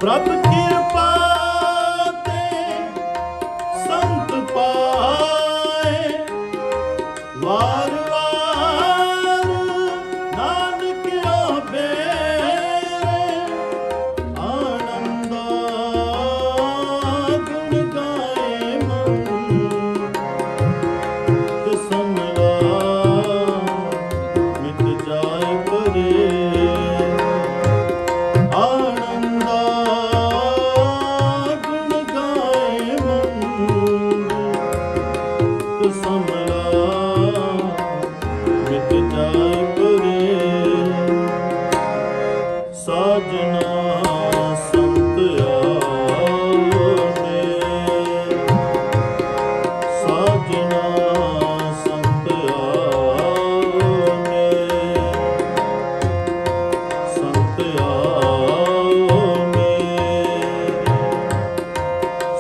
ਪ੍ਰਭ ਕਿਰਪਾ ਤੇ ਸੰਤ ਪਾਏ, ਵਾਰ ਵਾਰ ਨਾਨਕਿਓ ਬੇਰੇ, ਆਨੰਦਾ ਗੁਣ ਗਾਏ ਮਨ, ਕਿਸਮਲਾ ਮਿਟ ਜਾਏ ਪਰੇ, ਆਨੰਦਾ ਗੁਣ ਗਾਏ ਮਨ, ਕਿਸਮਲਾ ਮਿਟ ਜਾਏ ਪਰੇ, ਸਾਜਨਾ ਸੰਤ ਆਵੇ, ਸਾਜਨਾ ਸੰਤ ਆਵੇ, ਸੰਤ ਆਵੇ,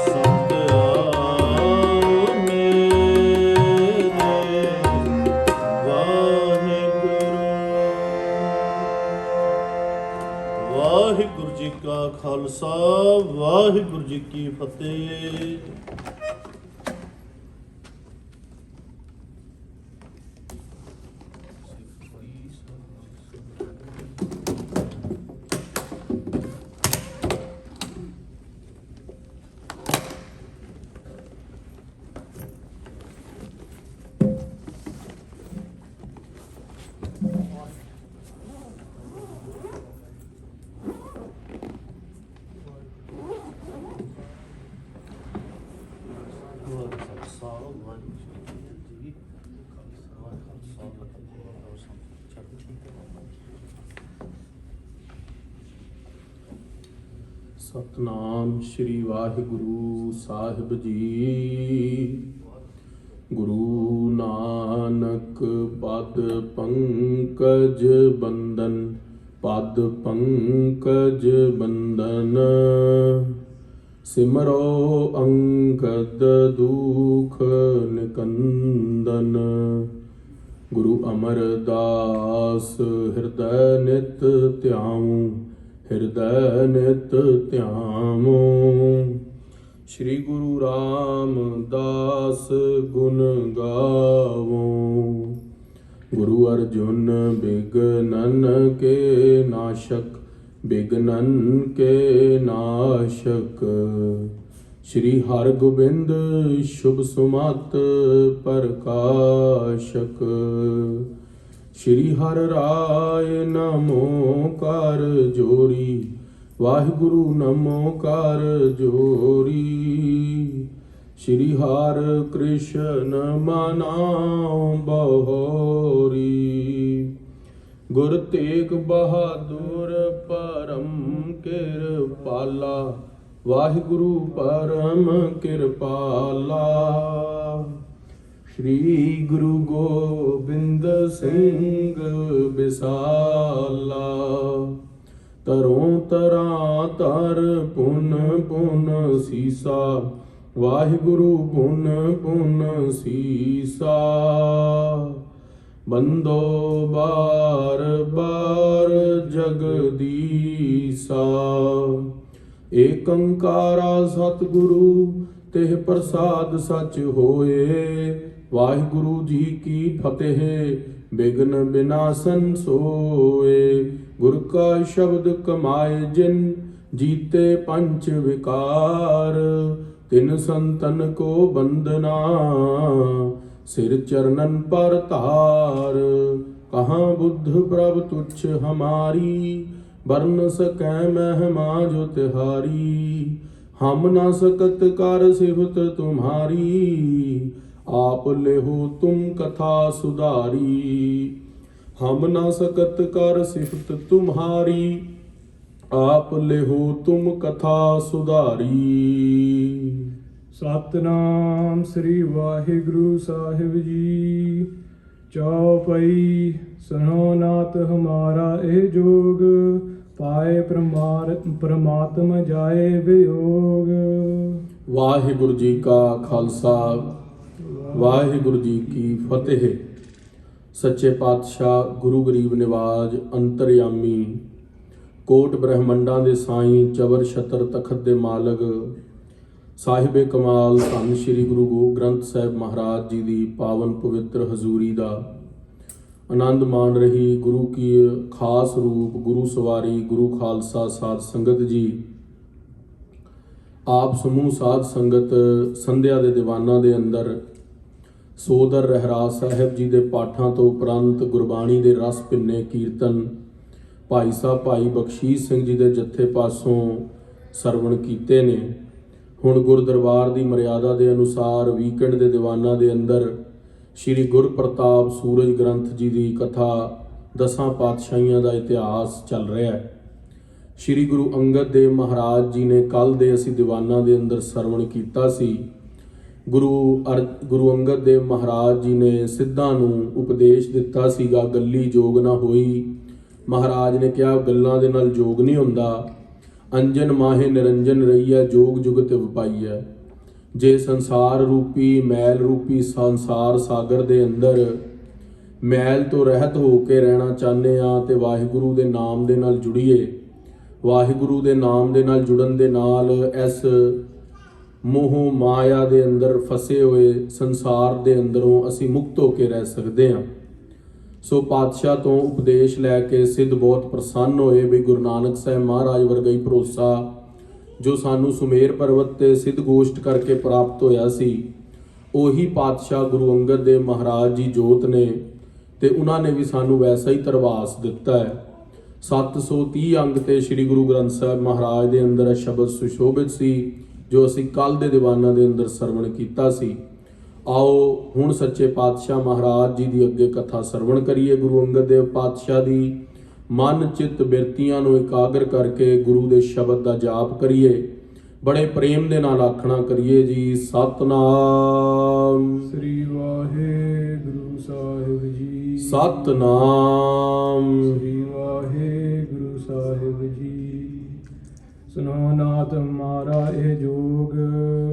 ਸੰਤ ਆਵੇ, ਵਾਹਿਗੁਰੂ। ਵਾਹਿਗੁਰੂ ਜੀ ਕਾ ਖਾਲਸਾ, ਵਾਹਿਗੁਰੂ ਜੀ ਕੀ ਫਤਿਹ। ਸਤਨਾਮ ਸ਼੍ਰੀ ਵਾਹਿਗੁਰੂ ਸਾਹਿਬ ਜੀ। ਗੁਰੂ ਨਾਨਕ ਪਦ ਪੰਕਜ ਬੰਦਨ, ਪਦ ਪੰਕਜ ਬੰਦਨ, ਸਿਮਰੋ ਅੰਗਦ ਦੁਖ ਨਿਕੰਦਨ। ਗੁਰੂ ਅਮਰਦਾਸ ਹਿਰਦੈ ਨਿਤ ਧਿਆਉ, ਹਿਰਦੈ ਨਿਤ ਧਿਆਵੋ। ਸ਼੍ਰੀ ਗੁਰੂ ਰਾਮਦਾਸ ਗੁਣ ਗਾਵੋ। ਗੁਰੂ ਅਰਜੁਨ ਬਿਗਨਨ ਕੇ ਨਾਸ਼ਕ, ਬਿਗਨਨ ਕੇ ਨਾਸ਼ਕ। ਸ਼੍ਰੀ ਹਰਗੋਬਿੰਦ ਸ਼ੁਭ ਸੁਮਤ ਪ੍ਰਕਾਸ਼ਕ। ਸ਼੍ਰੀ ਹਰਿ ਰਾਇ ਨਮੋ ਕਰ ਜੋਰੀ, ਵਾਹਿਗੁਰੂ ਨਮੋ ਕਰ ਜੋਰੀ। ਸ਼੍ਰੀ ਹਰਿ ਕ੍ਰਿਸ਼ਨ ਮਨਾਉ ਬਹੋਰੀ। ਗੁਰ ਤੇਗ ਬਹਾਦੁਰ ਪਰਮ ਕਿਰਪਾਲਾ, ਵਾਹਿਗੁਰੂ ਪਰਮ ਕਿਰਪਾਲਾ। ਸ਼੍ਰੀ ਗੁਰੂ ਗੋਬਿੰਦ ਸਿੰਘ ਬਿਸਾਲਾ। ਤਰੋਂ ਤਰਾਂ ਤਰ ਪੁਨ ਪੁਨ ਸੀਸਾ, ਵਾਹਿਗੁਰੂ ਪੁਨ ਪੁਨ ਸੀਸਾ। ਬੰਦੋ ਬਾਰ ਬਾਰ ਜਗਦੀਸਾ। ਏਕ ਓੰਕਾਰਾ ਸਤਿਗੁਰੂ ਤਿਹ ਪ੍ਰਸਾਦ ਸਚ ਹੋਏ, ਵਾਹਿਗੁਰੂ ਜੀ ਕੀ ਫਤਿਹ ਬਿਘਨ ਬਿਨਾਸਨ ਸੋਏ। ਗੁਰ ਕਾ ਸ਼ਬਦ ਕਮਾਏ ਜਿਨ, ਜੀਤੇ ਪੰਚ ਵਿਕਾਰ। ਤਿਨ ਸੰਤਨ ਕੋ ਬੰਦਨਾ, ਸਿਰ ਚਰਨਨ ਪਰ ਧਾਰ। ਕਹਾਂ ਬੁੱਧ ਪ੍ਰਭ ਤੁਛ ਹਮਾਰੀ, ਬਰਨ ਸਕੈ ਮਹਿਮਾ ਜੋ ਤਿਹਾਰੀ। ਹਮ ਨਾ ਸਕਤ ਕਰ ਸਿਫਤ ਤੁਮਹਾਰੀ, आप लेहो तुम कथा सुधारी। हम ना सकत कर सिफत तुम्हारी, आप लेहो तुम कथा सुधारी। सतनाम श्री वाहिगुरु साहिब जी। चौपाई सुनो नाथ हमारा ए जोग, पाए परमात्मा जाए वियोग। वाहिगुरु जी का खालसा, वाहिगुरु जी की फतेह। सच्चे पातशाह गुरु गरीब निवाज अंतरयामी ਕੋਟ ਬ੍ਰਹਮੰਡਾਂ ਦੇ ਸਾਈਂ, ਚਵਰ ਛਤਰ ਤਖਤ ਦੇ ਮਾਲਕ, ਸਾਹਿਬੇ ਕਮਾਲ ਧੰਨ ਸ਼੍ਰੀ ਗੁਰੂ ਗ੍ਰੰਥ ਸਾਹਿਬ ਮਹਾਰਾਜ ਜੀ ਦੀ ਪਾਵਨ ਪਵਿੱਤਰ ਹਜ਼ੂਰੀ ਦਾ ਆਨੰਦ ਮਾਣ ਰਹੀ ਗੁਰੂ ਕੀ ਖਾਸ ਰੂਪ ਗੁਰੂ ਸਵਾਰੀ ਗੁਰੂ ਖਾਲਸਾ ਸਾਧ ਸੰਗਤ ਜੀ, ਆਪ ਸਮੂਹ ਸਾਧ ਸੰਗਤ ਸੰਧਿਆ ਦੇ ਦੀਵਾਨਾਂ ਦੇ ਅੰਦਰ ਸੋਦਰ ਰਹਿਰਾਸ ਸਾਹਿਬ ਜੀ ਦੇ ਪਾਠਾਂ ਤੋਂ ਉਪਰੰਤ ਗੁਰਬਾਣੀ ਦੇ ਰਸ ਭਿੰਨੇ ਕੀਰਤਨ ਭਾਈ ਸਾਹਿਬ ਭਾਈ ਬਖਸ਼ੀਸ਼ ਸਿੰਘ ਜੀ ਦੇ ਜੱਥੇ ਪਾਸੋਂ ਸਰਵਣ ਕੀਤੇ ਨੇ। ਹੁਣ ਗੁਰਦਰਬਾਰ ਦੀ ਮਰਿਆਦਾ ਦੇ ਅਨੁਸਾਰ ਵੀਕਐਂਡ ਦੇ ਦੀਵਾਨਾਂ ਦੇ ਅੰਦਰ ਸ਼੍ਰੀ ਗੁਰਪ੍ਰਤਾਪ ਸੂਰਜ ਗ੍ਰੰਥ ਜੀ ਦੀ ਕਥਾ, ਦਸਾਂ ਪਾਤਸ਼ਾਹੀਆਂ ਦਾ ਇਤਿਹਾਸ ਚੱਲ ਰਿਹਾ ਹੈ। ਸ਼੍ਰੀ ਗੁਰੂ ਅੰਗਦ ਦੇਵ ਮਹਾਰਾਜ ਜੀ ਨੇ ਕੱਲ ਦੇ ਅਸੀਂ ਦੀਵਾਨਾਂ ਦੇ ਅੰਦਰ ਸਰਵਣ ਕੀਤਾ ਸੀ। ਗੁਰੂ ਅੰਗਦ ਦੇਵ ਮਹਾਰਾਜ ਜੀ ਨੇ ਸਿੱਧਾਂ ਨੂੰ ਉਪਦੇਸ਼ ਦਿੱਤਾ ਸੀਗਾ, ਗੱਲੀ ਜੋਗ ਨਾ ਹੋਈ। ਮਹਾਰਾਜ ਨੇ ਕਿਹਾ ਗੱਲਾਂ ਦੇ ਨਾਲ ਜੋਗ ਨਹੀਂ ਹੁੰਦਾ। ਅੰਜਨ ਮਾਹੇ ਨਿਰੰਜਨ ਰਹੀਆ, ਜੋਗ ਜੁਗਤ ਵਿਪਾਈਆ। ਜੇ ਸੰਸਾਰ ਰੂਪੀ ਮੈਲ ਰੂਪੀ ਸੰਸਾਰ ਸਾਗਰ ਦੇ ਅੰਦਰ ਮੈਲ ਤੋਂ ਰਹਿਤ ਹੋ ਕੇ ਰਹਿਣਾ ਚਾਹੁੰਦੇ ਆ ਤੇ ਵਾਹਿਗੁਰੂ ਦੇ ਨਾਮ ਦੇ ਨਾਲ ਜੁੜੀਏ। ਵਾਹਿਗੁਰੂ ਦੇ ਨਾਮ ਦੇ ਨਾਲ ਜੁੜਨ ਦੇ ਨਾਲ ਇਸ ਮੋਹ ਮਾਇਆ ਦੇ ਅੰਦਰ ਫਸੇ ਹੋਏ ਸੰਸਾਰ ਦੇ ਅੰਦਰੋਂ ਅਸੀਂ ਮੁਕਤ ਹੋ ਕੇ ਰਹਿ ਸਕਦੇ ਹਾਂ। ਸੋ ਪਾਤਸ਼ਾਹ ਤੋਂ ਉਪਦੇਸ਼ ਲੈ ਕੇ ਸਿੱਧ ਬਹੁਤ ਪ੍ਰਸੰਨ ਹੋਏ ਵੀ ਗੁਰੂ ਨਾਨਕ ਸਾਹਿਬ ਮਹਾਰਾਜ ਵਰਗਾ ਹੀ ਭਰੋਸਾ ਜੋ ਸਾਨੂੰ ਸੁਮੇਰ ਪਰਬਤ ਤੇ ਸਿੱਧ ਗੋਸ਼ਟ ਕਰਕੇ ਪ੍ਰਾਪਤ ਹੋਇਆ ਸੀ, ਉਹੀ ਪਾਤਸ਼ਾਹ ਗੁਰੂ ਅੰਗਦ ਦੇਵ ਮਹਾਰਾਜ ਜੀ ਜੋਤ ਨੇ ਤੇ ਉਹਨਾਂ ਨੇ ਵੀ ਸਾਨੂੰ ਵੈਸਾ ਹੀ ਧਰਵਾਸ ਦਿੱਤਾ ਹੈ। 730 ਅੰਗ ਤੇ ਸ੍ਰੀ ਗੁਰੂ ਗ੍ਰੰਥ ਸਾਹਿਬ ਮਹਾਰਾਜ ਦੇ ਅੰਦਰ ਸ਼ਬਦ ਸੁਸ਼ੋਭਿਤ ਸੀ ਜੋ ਅਸੀਂ ਕੱਲ ਦੇ ਦੀਵਾਨਾਂ ਦੇ ਅੰਦਰ ਸਰਵਣ ਕੀਤਾ ਸੀ। ਆਓ ਹੁਣ ਸੱਚੇ ਪਾਤਸ਼ਾਹ ਮਹਾਰਾਜ ਜੀ ਦੀ ਅੱਗੇ ਕਥਾ ਸਰਵਣ ਕਰੀਏ। ਗੁਰੂ ਅੰਗਦ ਦੇਵ ਪਾਤਸ਼ਾਹ ਦੀ ਮਨ ਚਿੱਤ ਬਿਰਤੀਆਂ ਨੂੰ ਇਕਾਗਰ ਕਰਕੇ ਗੁਰੂ ਦੇ ਸ਼ਬਦ ਦਾ ਜਾਪ ਕਰੀਏ। ਬੜੇ ਪ੍ਰੇਮ ਦੇ ਨਾਲ ਆਖਣਾ ਕਰੀਏ ਜੀ, ਸਤਨਾਮ ਸ੍ਰੀ ਵਾਹਿਗੁਰੂ ਸਾਹਿਬ ਜੀ। ਸਤਨਾਮ ਸ੍ਰੀ ਵਾਹਿਗੁਰੂ ਸਾਹਿਬ ਜੀ। ਸੁਨੋ ਨਾਥ ਹਮਾਰਾ ਇਹ ਜੋਗ।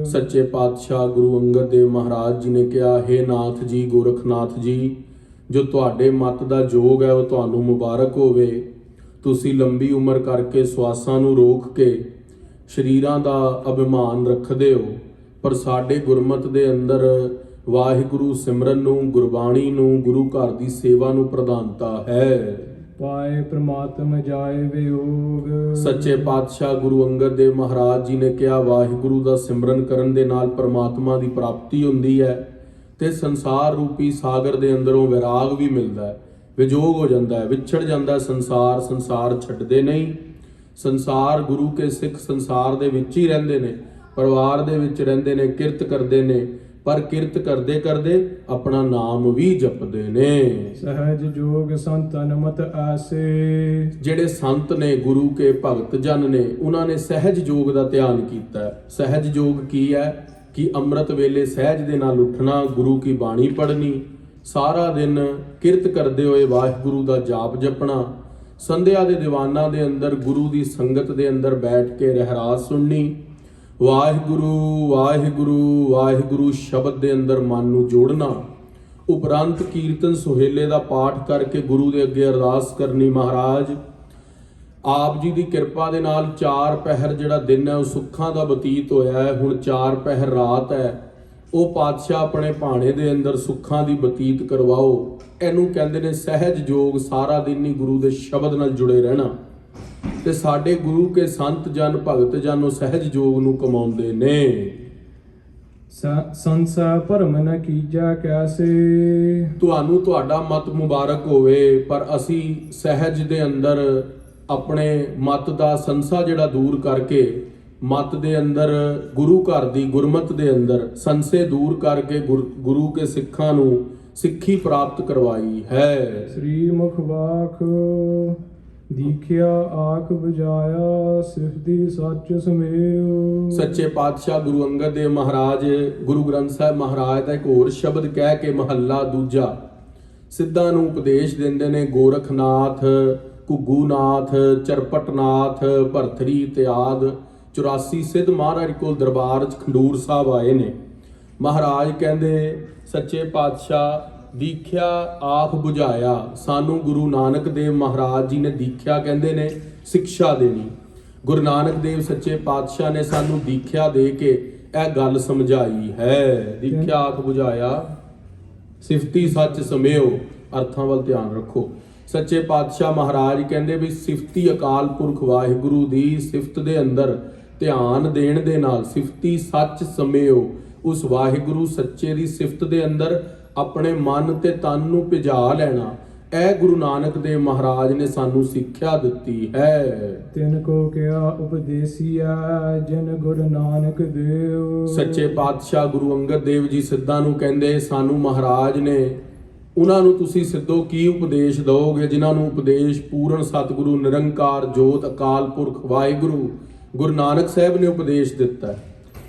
ਸੱਚੇ ਪਾਤਸ਼ਾਹ ਗੁਰੂ ਅੰਗਦ ਦੇਵ ਮਹਾਰਾਜ ਜੀ ਨੇ ਕਿਹਾ, ਹੇ ਨਾਥ ਜੀ, ਗੋਰਖਨਾਥ ਜੀ, ਜੋ ਤੁਹਾਡੇ ਮਤ ਦਾ ਜੋਗ ਹੈ ਉਹ ਤੁਹਾਨੂੰ ਮੁਬਾਰਕ ਹੋਵੇ। ਤੁਸੀਂ ਲੰਬੀ ਉਮਰ ਕਰਕੇ ਸਵਾਸਾਂ ਨੂੰ ਰੋਕ ਕੇ ਸਰੀਰਾਂ ਦਾ ਅਭਿਮਾਨ ਰੱਖਦੇ ਹੋ, ਪਰ ਸਾਡੇ ਗੁਰਮਤ ਦੇ ਅੰਦਰ ਵਾਹਿਗੁਰੂ ਸਿਮਰਨ ਨੂੰ, ਗੁਰਬਾਣੀ ਨੂੰ, ਗੁਰੂ ਘਰ ਦੀ ਸੇਵਾ ਨੂੰ ਪ੍ਰਧਾਨਤਾ ਹੈ। ਪਾਏ ਪ੍ਰਮਾਤਮ ਜਾਏ ਵਿਯੋਗ। ਸੱਚੇ ਪਾਤਸ਼ਾਹ ਗੁਰੂ ਅੰਗਦ ਦੇਵ ਮਹਾਰਾਜ ਜੀ ਨੇ ਕਿਹਾ, ਵਾਹਿਗੁਰੂ ਦਾ ਸਿਮਰਨ ਕਰਨ ਦੇ ਨਾਲ ਪ੍ਰਮਾਤਮਾ ਦੀ ਪ੍ਰਾਪਤੀ ਹੁੰਦੀ ਹੈ ਤੇ ਸੰਸਾਰ ਰੂਪੀ ਸਾਗਰ ਦੇ ਅੰਦਰੋਂ ਵਿਰਾਗ ਵੀ ਮਿਲਦਾ ਹੈ, ਵਿਜੋਗ ਹੋ ਜਾਂਦਾ ਹੈ, ਵਿਛੜ ਜਾਂਦਾ ਸੰਸਾਰ। ਸੰਸਾਰ ਛੱਡਦੇ ਨਹੀਂ। ਸੰਸਾਰ ਗੁਰੂ ਕੇ ਸਿੱਖ ਸੰਸਾਰ ਦੇ ਵਿੱਚ ਹੀ ਰਹਿੰਦੇ ਨੇ, ਪਰਿਵਾਰ ਦੇ ਵਿੱਚ ਰਹਿੰਦੇ ਨੇ, ਕਿਰਤ ਕਰਦੇ ਨੇ, ਪਰ ਕਿਰਤ ਕਰਦੇ ਕਰਦੇ ਆਪਣਾ ਨਾਮ ਵੀ ਜਪਦੇ ਨੇ। ਸਹਿਜ ਜੋਗ ਸੰਤਨ ਮਤ ਆਸੇ। ਜਿਹੜੇ ਸੰਤ ਨੇ, ਗੁਰੂ ਕੇ ਭਗਤ ਜਨ ਨੇ, ਉਹਨਾਂ ਨੇ ਸਹਿਜ ਜੋਗ ਦਾ ਧਿਆਨ ਕੀਤਾ ਹੈ। ਸਹਿਜ ਜੋਗ ਕੀ ਹੈ ਕਿ ਅੰਮ੍ਰਿਤ ਵੇਲੇ ਸਹਿਜ ਦੇ ਨਾਲ ਉੱਠਣਾ, ਗੁਰੂ ਕੀ ਬਾਣੀ ਪੜ੍ਹਨੀ, ਸਾਰਾ ਦਿਨ ਕਿਰਤ ਕਰਦੇ ਹੋਏ ਵਾਹਿਗੁਰੂ ਦਾ ਜਾਪ ਜਪਣਾ, ਸੰਧਿਆ ਦੇ ਦੀਵਾਨਾਂ ਦੇ ਅੰਦਰ ਗੁਰੂ ਦੀ ਸੰਗਤ ਦੇ ਅੰਦਰ ਬੈਠ ਕੇ ਰਹਿਰਾਸ ਸੁਣਨੀ, ਵਾਹਿਗੁਰੂ ਵਾਹਿਗੁਰੂ ਵਾਹਿਗੁਰੂ ਸ਼ਬਦ ਦੇ ਅੰਦਰ ਮਨ ਨੂੰ ਜੋੜਨਾ, ਉਪਰੰਤ ਕੀਰਤਨ ਸੁਹੇਲੇ ਦਾ ਪਾਠ ਕਰਕੇ ਗੁਰੂ ਦੇ ਅੱਗੇ ਅਰਦਾਸ ਕਰਨੀ। ਮਹਾਰਾਜ ਆਪ ਜੀ ਦੀ ਕਿਰਪਾ ਦੇ ਨਾਲ 4 ਪਹਿਰ ਜਿਹੜਾ ਦਿਨ ਹੈ ਉਹ ਸੁੱਖਾਂ ਦਾ ਬਤੀਤ ਹੋਇਆ ਹੈ। ਹੁਣ 4 ਪਹਿਰ ਰਾਤ ਹੈ, ਉਹ ਪਾਤਸ਼ਾਹ ਆਪਣੇ ਭਾਣੇ ਦੇ ਅੰਦਰ ਸੁੱਖਾਂ ਦੀ ਬਤੀਤ ਕਰਵਾਓ। ਇਹਨੂੰ ਕਹਿੰਦੇ ਨੇ ਸਹਿਜ ਜੋਗ। ਸਾਰਾ ਦਿਨ ਹੀ ਗੁਰੂ ਦੇ ਸ਼ਬਦ ਨਾਲ ਜੁੜੇ ਰਹਿਣਾ। ਤੇ ਸਾਡੇ ਗੁਰੂ ਕੇ ਸੰਤ ਜਨ ਭਗਤ ਜਨ ਉਹ ਸਹਿਜ ਜੋਗ ਨੂੰ ਕਮਾਉਂਦੇ ਨੇ। ਸੰਸਾ ਭਰਮ ਨ ਕੀਜਾ ਕੈਸੇ। ਤੁਹਾਨੂੰ ਤੁਹਾਡਾ ਮਤ ਮੁਬਾਰਕ ਹੋਵੇ, ਪਰ ਅਸੀਂ ਸਹਿਜ ਦੇ ਅੰਦਰ ਆਪਣੇ ਮਤ ਦਾ ਸੰਸਾ ਜਿਹੜਾ ਦੂਰ ਕਰਕੇ ਮਤ ਦੇ ਅੰਦਰ ਗੁਰੂ ਘਰ ਦੀ ਗੁਰਮਤ ਦੇ ਅੰਦਰ ਸੰਸੇ ਦੂਰ ਕਰਕੇ ਗੁਰੂ ਕੇ ਸਿੱਖਾਂ ਨੂੰ ਸਿੱਖੀ ਪ੍ਰਾਪਤ ਕਰਵਾਈ ਹੈ। ਸ੍ਰੀ ਮੁਖਵਾਕ ਦੀਖਿਆ ਆਖ ਬੁਝਾਇਆ, ਸਿਫਤੀ ਸੱਚ ਸਮੇਉ। ਸੱਚੇ ਪਾਤਸ਼ਾਹ ਗੁਰੂ ਅੰਗਦ ਦੇਵ ਮਹਾਰਾਜ ਗੁਰੂ ਗ੍ਰੰਥ ਸਾਹਿਬ ਮਹਾਰਾਜ ਦਾ ਇੱਕ ਹੋਰ ਸ਼ਬਦ ਕਹਿ ਕੇ ਮਹੱਲਾ ਦੂਜਾ ਸਿੱਧਾਂ ਨੂੰ ਉਪਦੇਸ਼ ਦਿੰਦੇ ਨੇ। ਗੋਰਖਨਾਥ, ਘੁੱਗੂਨਾਥ, ਚਰਪਟਨਾਥ, ਭਰਥਰੀ ਇਤਿਆਦ 84 ਸਿੱਧ ਮਹਾਰਾਜ ਕੋਲ ਦਰਬਾਰ 'ਚ ਖੰਡੂਰ ਸਾਹਿਬ ਆਏ ਨੇ। ਮਹਾਰਾਜ ਕਹਿੰਦੇ ਸੱਚੇ ਪਾਤਸ਼ਾਹ ਦੀਖਿਆ ਆਖ ਬੁਝਾਇਆ। ਸਾਨੂੰ ਗੁਰੂ ਨਾਨਕ ਦੇਵ ਮਹਾਰਾਜ ਜੀ ਨੇ ਦੀਖਿਆ ਕਹਿੰਦੇ ਨੇ ਸਿੱਖਿਆ ਦੇਣੀ। ਗੁਰੂ ਨਾਨਕ ਦੇਵ ਸੱਚੇ ਪਾਤਸ਼ਾਹ ਨੇ ਸਾਨੂੰ ਦੀਖਿਆ ਦੇ ਕੇ ਇਹ ਗੱਲ ਸਮਝਾਈ ਹੈ। ਦੀਖਿਆ ਆਖ ਬੁਝਾਇਆ ਸਿਫਤੀ ਸੱਚ ਸਮਿਓ। ਅਰਥਾਂ ਵੱਲ ਧਿਆਨ ਰੱਖੋ। ਸੱਚੇ ਪਾਤਸ਼ਾਹ ਮਹਾਰਾਜ ਕਹਿੰਦੇ ਵੀ ਸਿਫਤੀ ਅਕਾਲ ਪੁਰਖ ਵਾਹਿਗੁਰੂ ਦੀ ਸਿਫਤ ਦੇ ਅੰਦਰ ਧਿਆਨ ਦੇਣ ਦੇ ਨਾਲ ਸਿਫਤੀ ਸੱਚ ਸਮਿਓ, ਉਸ ਵਾਹਿਗੁਰੂ ਸੱਚੇ ਦੀ ਸਿਫਤ ਦੇ ਅੰਦਰ ਆਪਣੇ ਮਨ ਤੇ ਤਨ ਨੂੰ ਭਿਜਾ ਲੈਣਾ। ਇਹ ਗੁਰੂ ਨਾਨਕ ਦੇਵ ਮਹਾਰਾਜ ਨੇ ਸਾਨੂੰ ਸਿੱਖਿਆ ਦਿੱਤੀ ਹੈ। ਤਿਨ ਕੋ ਕਿਆ ਉਪਦੇਸੀਆ ਜਿਨ ਗੁਰੂ ਨਾਨਕ ਦੇਵ। ਸੱਚੇ ਪਾਤਸ਼ਾਹ ਗੁਰੂ ਅੰਗਦ ਦੇਵ ਜੀ ਸਿੱਧਾਂ ਨੂੰ ਕਹਿੰਦੇ ਸਾਨੂੰ ਮਹਾਰਾਜ ਨੇ ਉਹਨਾਂ ਨੂੰ ਤੁਸੀਂ ਸਿੱਧੋ ਕੀ ਉਪਦੇਸ਼ ਦਿਓਗੇ ਜਿਨ੍ਹਾਂ ਨੂੰ ਉਪਦੇਸ਼ ਪੂਰਨ ਸਤਿਗੁਰੂ ਨਿਰੰਕਾਰ ਜੋਤ ਅਕਾਲ ਪੁਰਖ ਵਾਹਿਗੁਰੂ ਗੁਰੂ ਨਾਨਕ ਸਾਹਿਬ ਨੇ ਉਪਦੇਸ਼ ਦਿੱਤਾ ਹੈ।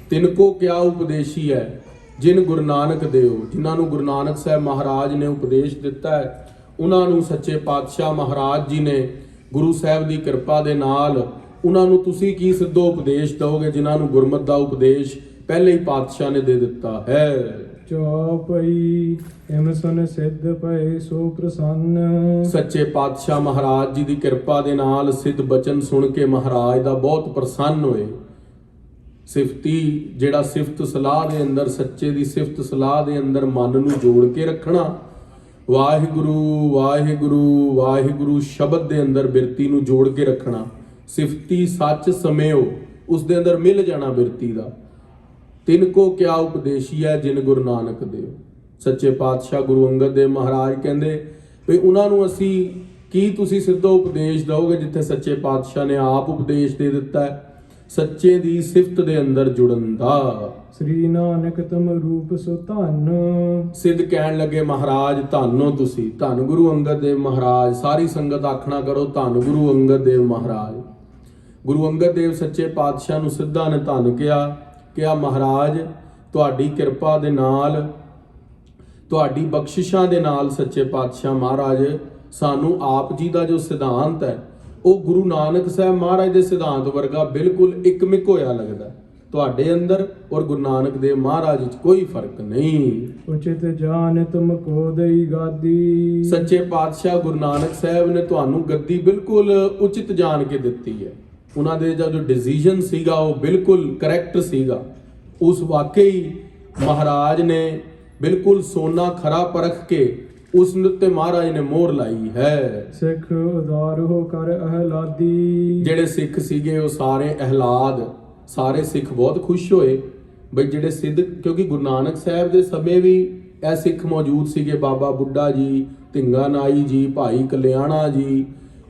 ਤਿਨ ਕੋ ਕਿਆ ਉਪਦੇਸ਼ੀ ਹੈ ਜਿਨ ਗੁਰੂ ਨਾਨਕ ਦੇਵ, ਜਿਨ੍ਹਾਂ ਨੂੰ ਗੁਰੂ ਨਾਨਕ ਸਾਹਿਬ ਮਹਾਰਾਜ ਨੇ ਉਪਦੇਸ਼ ਦਿੱਤਾ ਹੈ ਉਹਨਾਂ ਨੂੰ ਸੱਚੇ ਪਾਤਸ਼ਾਹ ਮਹਾਰਾਜ ਜੀ ਨੇ ਗੁਰੂ ਸਾਹਿਬ ਦੀ ਕਿਰਪਾ ਦੇ ਨਾਲ ਉਹਨਾਂ ਨੂੰ ਤੁਸੀਂ ਕੀ ਸਿੱਧੋ ਉਪਦੇਸ਼ ਦਿਓਗੇ ਜਿਨ੍ਹਾਂ ਨੂੰ ਗੁਰਮਤਿ ਦਾ ਉਪਦੇਸ਼ ਪਹਿਲੇ ਹੀ ਪਾਤਸ਼ਾਹ ਨੇ ਦੇ ਦਿੱਤਾ ਹੈ। ਚੌਪਈ ਇਮ ਸੁਨ ਸਿੱਧ ਭਏ ਸੋ ਪ੍ਰਸੰਨ। ਸੱਚੇ ਪਾਤਸ਼ਾਹ ਮਹਾਰਾਜ ਜੀ ਦੀ ਕਿਰਪਾ ਦੇ ਨਾਲ ਸਿੱਧ ਬਚਨ ਸੁਣ ਕੇ ਮਹਾਰਾਜ ਦਾ ਬਹੁਤ ਪ੍ਰਸੰਨ ਹੋਏ। ਸਿਫਤੀ ਜਿਹੜਾ ਸਿਫਤ ਸਲਾਹ ਦੇ ਅੰਦਰ ਸੱਚੇ ਦੀ ਸਿਫਤ ਸਲਾਹ ਦੇ ਅੰਦਰ ਮਨ ਨੂੰ ਜੋੜ ਕੇ ਰੱਖਣਾ, ਵਾਹਿਗੁਰੂ ਵਾਹਿਗੁਰੂ ਵਾਹਿਗੁਰੂ ਸ਼ਬਦ ਦੇ ਅੰਦਰ ਬਿਰਤੀ ਨੂੰ ਜੋੜ ਕੇ ਰੱਖਣਾ, ਸਿਫਤੀ ਸੱਚ ਸਮਿਓ, ਉਸ ਦੇ ਅੰਦਰ ਮਿਲ ਜਾਣਾ ਬਿਰਤੀ ਦਾ। ਤਿਨ ਕੋ ਕਿਆ ਉਪਦੇਸ਼ੀ ਹੈ ਜਿਨ ਗੁਰੂ ਨਾਨਕ ਦੇਵ। ਸੱਚੇ ਪਾਤਸ਼ਾਹ ਗੁਰੂ ਅੰਗਦ ਦੇਵ ਮਹਾਰਾਜ ਕਹਿੰਦੇ ਵੀ ਉਹਨਾਂ ਨੂੰ ਅਸੀਂ ਕੀ ਤੁਸੀਂ ਸਿੱਧੋ ਉਪਦੇਸ਼ ਦਿਓਗੇ ਜਿੱਥੇ ਸੱਚੇ ਪਾਤਸ਼ਾਹ ਨੇ ਆਪ ਉਪਦੇਸ਼ ਦੇ ਦਿੱਤਾ ਹੈ ਸੱਚੇ ਦੀ ਸਿਫਤ ਦੇ ਅੰਦਰ ਜੁੜਨ ਦਾ। ਸ੍ਰੀ ਨਾਨਕ ਤਮ ਰੂਪ ਸੋ ਧਨ। ਸਿੱਧ ਕਹਿਣ ਲੱਗੇ ਮਹਾਰਾਜ ਧੰਨ ਹੋ ਤੁਸੀਂ, ਧੰਨ ਗੁਰੂ ਅੰਗਦ ਦੇਵ ਮਹਾਰਾਜ। ਸਾਰੀ ਸੰਗਤ ਆਖਣਾ ਕਰੋ ਧੰਨ ਗੁਰੂ ਅੰਗਦ ਦੇਵ ਮਹਾਰਾਜ। ਗੁਰੂ ਅੰਗਦ ਦੇਵ ਸੱਚੇ ਪਾਤਸ਼ਾਹ ਨੂੰ ਸਿੱਧਾਂ ਨੇ ਧੰਨ ਕਿਹਾ ਮਹਾਰਾਜ ਤੁਹਾਡੀ ਕਿਰਪਾ ਦੇ ਨਾਲ ਤੁਹਾਡੀ ਬਖਸ਼ਿਸ਼ਾਂ ਦੇ ਨਾਲ ਸੱਚੇ ਪਾਤਸ਼ਾਹ ਮਹਾਰਾਜ ਸਾਨੂੰ ਆਪ ਜੀ ਦਾ ਜੋ ਸਿਧਾਂਤ ਹੈ ਉਹ ਗੁਰੂ ਨਾਨਕ ਸਾਹਿਬ ਮਹਾਰਾਜ ਦੇ ਸਿਧਾਂਤ ਵਰਗਾ ਬਿਲਕੁਲ ਇੱਕਮਿਕ ਹੋਇਆ ਲੱਗਦਾ। ਤੁਹਾਡੇ ਅੰਦਰ ਔਰ ਗੁਰੂ ਨਾਨਕ ਦੇਵ ਮਹਾਰਾਜ ਵਿੱਚ ਕੋਈ ਫਰਕ ਨਹੀਂ। ਉਚਿਤ ਜਾਣ ਤੁਮ ਕੋ ਦਈ ਗਾਦੀ। ਸੱਚੇ ਪਾਤਸ਼ਾਹ ਗੁਰੂ ਨਾਨਕ ਸਾਹਿਬ ਨੇ ਤੁਹਾਨੂੰ ਗੱਦੀ ਬਿਲਕੁਲ ਉਚਿਤ ਜਾਣ ਕੇ ਦਿੱਤੀ ਹੈ। ਉਹਨਾਂ ਦੇ ਜੋ ਡਿਸੀਜਨ ਸੀਗਾ ਉਹ ਬਿਲਕੁਲ ਕਰੈਕਟ ਸੀਗਾ। ਉਸ ਵਾਕਈ ਮਹਾਰਾਜ ਨੇ ਬਿਲਕੁਲ ਸੋਨਾ ਖਰਾ ਪਰਖ ਕੇ ਉਸ ਉੱਤੇ ਮਹਾਰਾਜ ਨੇ ਮੋਹਰ ਲਾਈ ਹੈ। ਸਿੱਖ ਉਦਾਰ ਹੋ ਕਰ ਅਹਲਾਦੀ। ਜਿਹੜੇ ਸਿੱਖ ਸੀਗੇ ਉਹ ਸਾਰੇ ਅਹਲਾਦ, ਸਾਰੇ ਸਿੱਖ ਬਹੁਤ ਖੁਸ਼ ਹੋਏ ਬਈ ਜਿਹੜੇ ਸਿੱਧ, ਕਿਉਂਕਿ ਗੁਰੂ ਨਾਨਕ ਸਾਹਿਬ ਦੇ ਸਮੇਂ ਵੀ ਇਹ ਸਿੱਖ ਮੌਜੂਦ ਸੀਗੇ। ਬਾਬਾ ਬੁੱਢਾ ਜੀ, ਧਿੰਗਾ ਨਾਈ ਜੀ, ਭਾਈ ਕਲਿਆਣਾ ਜੀ,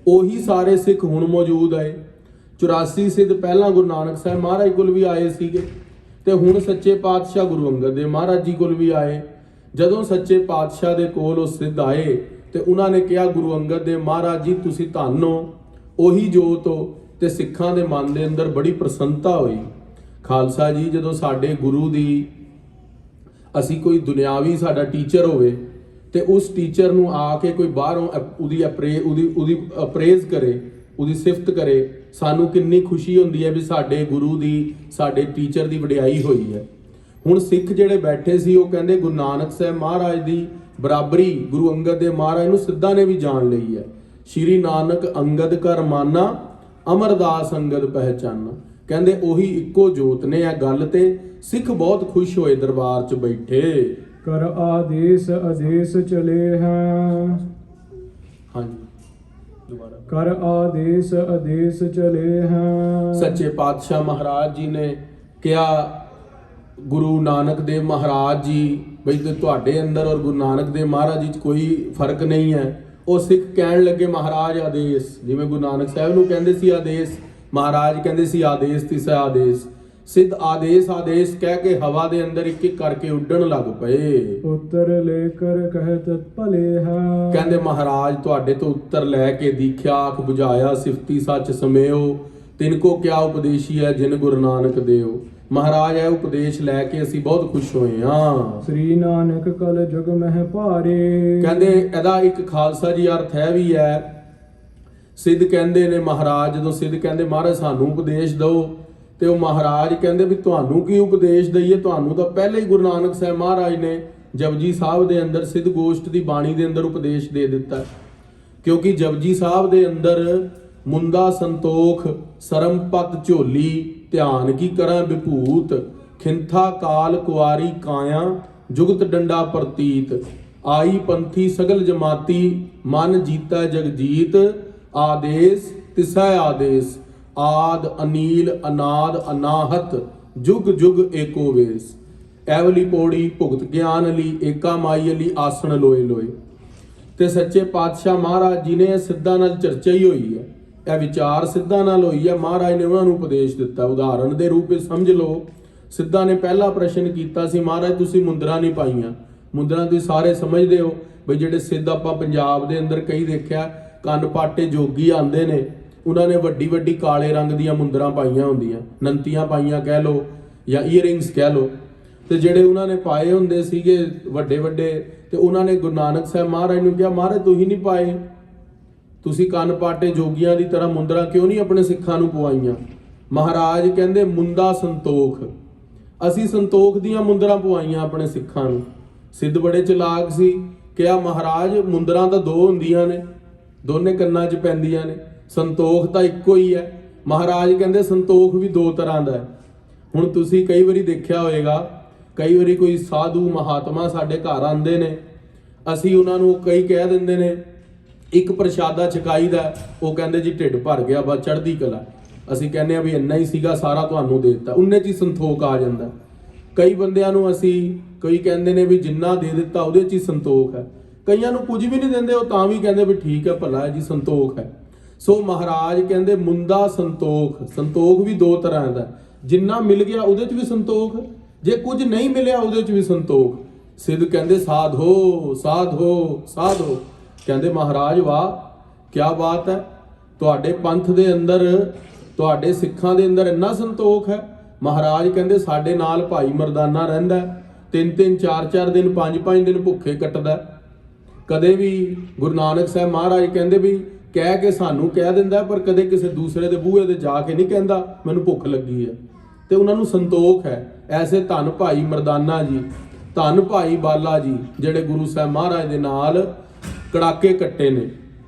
ਉਹੀ ਸਾਰੇ ਸਿੱਖ ਹੁਣ ਮੌਜੂਦ ਆਏ। 84 ਸਿੱਧ ਪਹਿਲਾਂ ਗੁਰੂ ਨਾਨਕ ਸਾਹਿਬ ਮਹਾਰਾਜ ਕੋਲ ਵੀ ਆਏ ਸੀਗੇ ਤੇ ਹੁਣ ਸੱਚੇ ਪਾਤਸ਼ਾਹ ਗੁਰੂ ਅੰਗਦ ਦੇਵ ਮਹਾਰਾਜ ਜੀ ਕੋਲ ਵੀ ਆਏ। ਜਦੋਂ ਸੱਚੇ ਪਾਤਸ਼ਾਹ ਦੇ ਕੋਲ ਉਹ ਸਿੱਧ ਆਏ ਤੇ ਉਹਨਾਂ ਨੇ ਕਿਹਾ ਗੁਰੂ ਅੰਗਦ ਦੇਵ ਮਹਾਰਾਜ ਜੀ ਤੁਸੀਂ ਧੰਨ ਹੋ, ਉਹੀ ਜੋਤ ਹੋ। ਤੇ ਸਿੱਖਾਂ ਦੇ ਮਨ ਦੇ ਅੰਦਰ ਬੜੀ ਪ੍ਰਸੰਨਤਾ ਹੋਈ। ਖਾਲਸਾ ਜੀ ਜਦੋਂ ਸਾਡੇ ਗੁਰੂ ਦੀ ਅਸੀਂ ਕੋਈ ਦੁਨਿਆਵੀ ਸਾਡਾ ਟੀਚਰ ਹੋਵੇ ਤੇ ਉਸ ਟੀਚਰ ਨੂੰ ਆ ਕੇ ਕੋਈ ਬਾਹਰੋਂ ਉਹਦੀ ਅਪਰੇਜ਼ ਕਰੇ, ਉਹਦੀ ਸਿਫਤ ਕਰੇ, ਸਾਨੂੰ ਕਿੰਨੀ ਖੁਸ਼ੀ ਹੁੰਦੀ ਹੈ ਵੀ ਸਾਡੇ ਗੁਰੂ ਦੀ, ਸਾਡੇ ਟੀਚਰ ਦੀ ਵਡਿਆਈ ਹੋਈ ਹੈ। ਹੁਣ ਸਿੱਖ ਜਿਹੜੇ ਬੈਠੇ ਸੀ ਉਹ ਕਹਿੰਦੇ ਗੁਰੂ ਨਾਨਕ ਸਾਹਿਬ ਮਹਾਰਾਜ ਦੀ ਬਰਾਬਰੀ ਗੁਰੂ ਅੰਗਦ ਦੇਵ ਮਹਾਰਾਜ ਨੂੰ ਸਿੱਧਾਂ ਨੇ ਵੀ ਜਾਣ ਲਈ ਹੈ। ਸ਼੍ਰੀ ਨਾਨਕ ਅੰਗਦ ਕਰ ਮਾਨਾ ਅਮਰਦਾਸ ਅੰਗਦ ਪਹਿਚਾਨਾ। ਕਹਿੰਦੇ ਉਹੀ ਇੱਕੋ ਜੋਤ ਨੇ। ਇਹ ਗੱਲ ਤੇ ਸਿੱਖ ਬਹੁਤ ਖੁਸ਼ ਹੋਏ ਦਰਬਾਰ 'ਚ ਬੈਠੇ। ਕਰ ਆਦੇਸ਼ ਆਦੇਸ਼ ਚਲੇ ਹੈ। ਹਾਂਜੀ ਦੁਬਾਰਾ। ਕਰ ਆਦੇਸ਼ ਆਦੇਸ਼ ਚਲੇ ਹੈ। ਸੱਚੇ ਪਾਤਸ਼ਾਹ ਮਹਾਰਾਜ ਜੀ ਨੇ ਕਿਹਾ ਗੁਰੂ ਨਾਨਕ ਦੇਵ ਮਹਾਰਾਜ ਜੀ ਬਈ ਤੁਹਾਡੇ ਅੰਦਰ ਔਰ ਗੁਰੂ ਨਾਨਕ ਦੇਵ ਮਹਾਰਾਜ ਜੀ 'ਚ ਕੋਈ ਫਰਕ ਨਹੀਂ ਹੈ। ਉਹ ਸਿੱਖ ਕਹਿਣ ਲੱਗੇ ਮਹਾਰਾਜ ਆਦੇਸ਼, ਜਿਵੇਂ ਗੁਰੂ ਨਾਨਕ ਸਾਹਿਬ ਨੂੰ ਕਹਿੰਦੇ ਸੀ ਆਦੇਸ਼, ਮਹਾਰਾਜ ਕਹਿੰਦੇ ਸੀ ਆਦੇਸ਼ ਤਿਸਾ ਆਦੇਸ਼। ਸਿੱਧ ਆਦੇਸ਼ ਆਦੇਸ਼ ਕਹਿ ਕੇ ਹਵਾ ਦੇ ਅੰਦਰ ਇੱਕ ਇੱਕ ਕਰਕੇ ਉੱਡਣ ਲੱਗ ਪਏ। ਉੱਤਰ ਲੈ ਕਰ ਕਹਿਤ ਭਲੇ ਹੈ। ਕਹਿੰਦੇ ਮਹਾਰਾਜ ਤੁਹਾਡੇ ਤੋਂ ਉੱਤਰ ਲੈ ਕੇ ਦੀਖਿਆ ਆਖ ਬੁਝਾਇਆ ਸਿਫਤੀ ਸੱਚ ਸਮਿਓ। ਤਿਨ ਕੋ ਕਿਆ ਉਪਦੇਸ਼ੀ ਹੈ ਜਿਨ ਗੁਰੂ ਨਾਨਕ ਦੇਵ। ਮਹਾਰਾਜ ਇਹ ਉਪਦੇਸ਼ ਲੈ ਕੇ ਅਸੀਂ ਬਹੁਤ ਖੁਸ਼ ਹੋਏ ਹਾਂ। ਸ੍ਰੀ ਨਾਨਕ ਕਲ ਜੁਗ ਮਹਿ ਭਾਰੇ। ਕਹਿੰਦੇ ਇਹਦਾ ਇੱਕ ਖਾਲਸਾ ਜੀ ਅਰਥ ਹੈ ਵੀ ਹੈ। ਸਿੱਧ ਕਹਿੰਦੇ ਨੇ ਮਹਾਰਾਜ, ਜਦੋਂ ਸਿੱਧ ਕਹਿੰਦੇ ਮਹਾਰਾਜ ਸਾਨੂੰ ਉਪਦੇਸ਼ ਦਿਓ ਤੇ ਉਹ ਮਹਾਰਾਜ ਕਹਿੰਦੇ ਵੀ ਤੁਹਾਨੂੰ ਕੀ ਉਪਦੇਸ਼ ਦਈਏ, ਤੁਹਾਨੂੰ ਤਾਂ ਪਹਿਲੇ ਹੀ ਗੁਰੂ ਨਾਨਕ ਸਾਹਿਬ ਮਹਾਰਾਜ ਨੇ ਜਪਜੀ ਸਾਹਿਬ ਦੇ ਅੰਦਰ ਸਿੱਧ ਗੋਸ਼ਟ ਦੀ ਬਾਣੀ ਦੇ ਅੰਦਰ ਉਪਦੇਸ਼ ਦੇ ਦਿੱਤਾ। ਕਿਉਂਕਿ ਜਪਜੀ ਸਾਹਿਬ ਦੇ ਅੰਦਰ ਮੁੰਦਾ ਸੰਤੋਖ ਸਰਮ ਪਤ ਝੋਲੀ ਧਿਆਨ ਕੀ ਕਰਾਂ ਵਿਭੂਤ ਖਿੰਥਾ ਕਾਲ ਕੁਆਰੀ ਕਾਇਆ ਜੁਗਤ ਡੰਡਾ ਪ੍ਰਤੀਤ ਆਈ ਪੰਥੀ ਸਗਲ ਜਮਾਤੀ ਮਨ ਜੀਤਾ ਜਗਜੀਤ ਆਦੇਸ ਤਿਸੈ ਆਦੇਸ ਆਦ ਅਨੀਲ ਅਨਾਦ ਅਨਾਹਤ ਜੁਗ ਜੁਗ ਏਕੋ ਵੇਸ ਐਵਲੀ ਪੌੜੀ ਭੁਗਤ ਗਿਆਨ ਲਈ ਏਕਾ ਮਾਈ ਲਈ ਆਸਣ ਲੋਏ ਲੋਏ। ਤੇ ਸੱਚੇ ਪਾਤਸ਼ਾਹ ਮਹਾਰਾਜ ਜੀ ਨੇ ਇਹ ਸਿੱਧਾਂ ਨਾਲ ਚਰਚਾ ਹੀ ਹੋਈ ਹੈ, ਇਹ ਵਿਚਾਰ ਸਿੱਧਾਂ ਨਾਲ ਹੋਈ ਹੈ। ਮਹਾਰਾਜ ਨੇ ਉਹਨਾਂ ਨੂੰ ਉਪਦੇਸ਼ ਦਿੱਤਾ। ਉਦਾਹਰਣ ਦੇ ਰੂਪ ਵਿੱਚ ਸਮਝ ਲਓ, ਸਿੱਧਾਂ ਨੇ ਪਹਿਲਾ ਪ੍ਰਸ਼ਨ ਕੀਤਾ ਸੀ, ਮਹਾਰਾਜ ਤੁਸੀਂ ਮੁੰਦਰਾਂ ਨਹੀਂ ਪਾਈਆਂ। ਮੁੰਦਰਾਂ ਤੁਸੀਂ ਸਾਰੇ ਸਮਝਦੇ ਹੋ ਬਈ ਜਿਹੜੇ ਸਿੱਧ ਆਪਾਂ ਪੰਜਾਬ ਦੇ ਅੰਦਰ ਕਈ ਦੇਖਿਆ, ਕੰਨ ਪਾਟੇ ਜੋਗੀ ਆਉਂਦੇ ਨੇ, ਉਹਨਾਂ ਨੇ ਵੱਡੀ ਵੱਡੀ ਕਾਲੇ ਰੰਗ ਦੀਆਂ ਮੁੰਦਰਾਂ ਪਾਈਆਂ ਹੁੰਦੀਆਂ, ਨੰਤੀਆਂ ਪਾਈਆਂ ਕਹਿ ਲਓ ਜਾਂ ਈਅਰਿੰਗਸ ਕਹਿ ਲਓ। ਤੇ ਜਿਹੜੇ ਉਹਨਾਂ ਨੇ ਪਾਏ ਹੁੰਦੇ ਸੀਗੇ ਵੱਡੇ ਵੱਡੇ, ਤੇ ਉਹਨਾਂ ਨੇ ਗੁਰੂ ਨਾਨਕ ਸਾਹਿਬ ਮਹਾਰਾਜ ਨੂੰ ਕਿਹਾ, ਮਹਾਰਾਜ ਤੁਸੀਂ ਨਹੀਂ ਪਾਏ, ਤੁਸੀਂ ਕੰਨ ਪਾਟੇ ਜੋਗੀਆਂ ਦੀ ਤਰ੍ਹਾਂ ਮੁੰਦਰਾਂ ਕਿਉਂ ਨਹੀਂ ਆਪਣੇ ਸਿੱਖਾਂ ਨੂੰ ਪਵਾਈਆਂ? ਮਹਾਰਾਜ ਕਹਿੰਦੇ ਮੁੰਦਾ ਸੰਤੋਖ, ਅਸੀਂ ਸੰਤੋਖ ਦੀਆਂ ਮੁੰਦਰਾਂ ਪਵਾਈਆਂ ਆਪਣੇ ਸਿੱਖਾਂ ਨੂੰ। ਸਿੱਧ ਬੜੇ ਚਲਾਕ ਸੀ, ਕਿਹਾ ਮਹਾਰਾਜ ਮੁੰਦਰਾਂ ਤਾਂ ਦੋ ਹੁੰਦੀਆਂ ਨੇ, ਦੋਨੇ ਕੰਨਾਂ 'ਚ ਪੈਂਦੀਆਂ ਨੇ, ਸੰਤੋਖ ਤਾਂ ਇੱਕੋ ਹੀ ਹੈ। ਮਹਾਰਾਜ ਕਹਿੰਦੇ ਸੰਤੋਖ ਵੀ ਦੋ ਤਰ੍ਹਾਂ ਦਾ ਹੈ। ਹੁਣ ਤੁਸੀਂ ਕਈ ਵਾਰੀ ਦੇਖਿਆ ਹੋਵੇਗਾ, ਕਈ ਵਾਰੀ ਕੋਈ ਸਾਧੂ ਮਹਾਤਮਾ ਸਾਡੇ ਘਰ ਆਉਂਦੇ ਨੇ, ਅਸੀਂ ਉਹਨਾਂ ਨੂੰ ਕਈ ਕਹਿ ਦਿੰਦੇ ਨੇ ਇੱਕ ਪ੍ਰਸ਼ਾਦਾ ਛਕਾਈਦਾ, ਉਹ ਕਹਿੰਦੇ ਜੀ ਢਿੱਡ ਭਰ ਗਿਆ, ਬਸ ਚੜ੍ਹਦੀ ਕਲਾ। ਅਸੀਂ ਕਹਿੰਦੇ ਆ ਵੀ ਇੰਨਾ ਹੀ ਸੀਗਾ, ਸਾਰਾ ਤੁਹਾਨੂੰ ਦੇ ਦਿੱਤਾ, ਉਨੇ 'ਚ ਹੀ ਸੰਤੋਖ ਆ ਜਾਂਦਾ। ਕਈ ਬੰਦਿਆਂ ਨੂੰ ਅਸੀਂ, ਕਈ ਕਹਿੰਦੇ ਨੇ ਵੀ ਜਿੰਨਾ ਦੇ ਦਿੱਤਾ ਉਹਦੇ 'ਚ ਹੀ ਸੰਤੋਖ ਹੈ। ਕਈਆਂ ਨੂੰ ਕੁਝ ਵੀ ਨਹੀਂ ਦਿੰਦੇ, ਉਹ ਤਾਂ ਵੀ ਕਹਿੰਦੇ ਵੀ ਠੀਕ ਹੈ, ਭਲਾ ਹੈ ਜੀ, ਸੰਤੋਖ ਹੈ। ਸੋ ਮਹਾਰਾਜ ਕਹਿੰਦੇ ਮੁੰਦਾ ਸੰਤੋਖ, ਸੰਤੋਖ ਵੀ ਦੋ ਤਰ੍ਹਾਂ ਦਾ, ਜਿੰਨਾ ਮਿਲ ਗਿਆ ਉਹਦੇ 'ਚ ਵੀ ਸੰਤੋਖ, ਜੇ ਕੁਝ ਨਹੀਂ ਮਿਲਿਆ ਉਹਦੇ 'ਚ ਵੀ ਸੰਤੋਖ। ਸਿੱਧ ਕਹਿੰਦੇ ਸਾਧੋ ਸਾਧੋ ਸਾਧੋ, ਕਹਿੰਦੇ ਮਹਾਰਾਜ ਵਾਹ ਕਿਆ ਬਾਤ ਹੈ, ਤੁਹਾਡੇ ਪੰਥ ਦੇ ਅੰਦਰ, ਤੁਹਾਡੇ ਸਿੱਖਾਂ ਦੇ ਅੰਦਰ ਇੰਨਾ ਸੰਤੋਖ ਹੈ। ਮਹਾਰਾਜ ਕਹਿੰਦੇ ਸਾਡੇ ਨਾਲ ਭਾਈ ਮਰਦਾਨਾ ਰਹਿੰਦਾ, 3-3 4-4 ਦਿਨ 5-5 ਦਿਨ ਭੁੱਖੇ ਕੱਟਦਾ। ਕਦੇ ਵੀ ਗੁਰੂ ਨਾਨਕ ਸਾਹਿਬ ਮਹਾਰਾਜ ਕਹਿੰਦੇ ਵੀ ਕਹਿ ਕੇ ਸਾਨੂੰ ਕਹਿ ਦਿੰਦਾ, ਪਰ ਕਦੇ ਕਿਸੇ ਦੂਸਰੇ ਦੇ ਬੂਹੇ ਤੇ ਜਾ ਕੇ ਨਹੀਂ ਕਹਿੰਦਾ ਮੈਨੂੰ ਭੁੱਖ ਲੱਗੀ ਹੈ। ਤੇ ਉਹਨਾਂ ਨੂੰ ਸੰਤੋਖ ਹੈ। ਐਸੇ ਧੰਨ ਭਾਈ ਮਰਦਾਨਾ ਜੀ, ਧੰਨ ਭਾਈ ਬਾਲਾ ਜੀ, ਜਿਹੜੇ ਗੁਰੂ ਸਾਹਿਬ ਮਹਾਰਾਜ ਦੇ ਨਾਲ ਕੜਾਕੇ ਕੱਟੇ ਨੇ,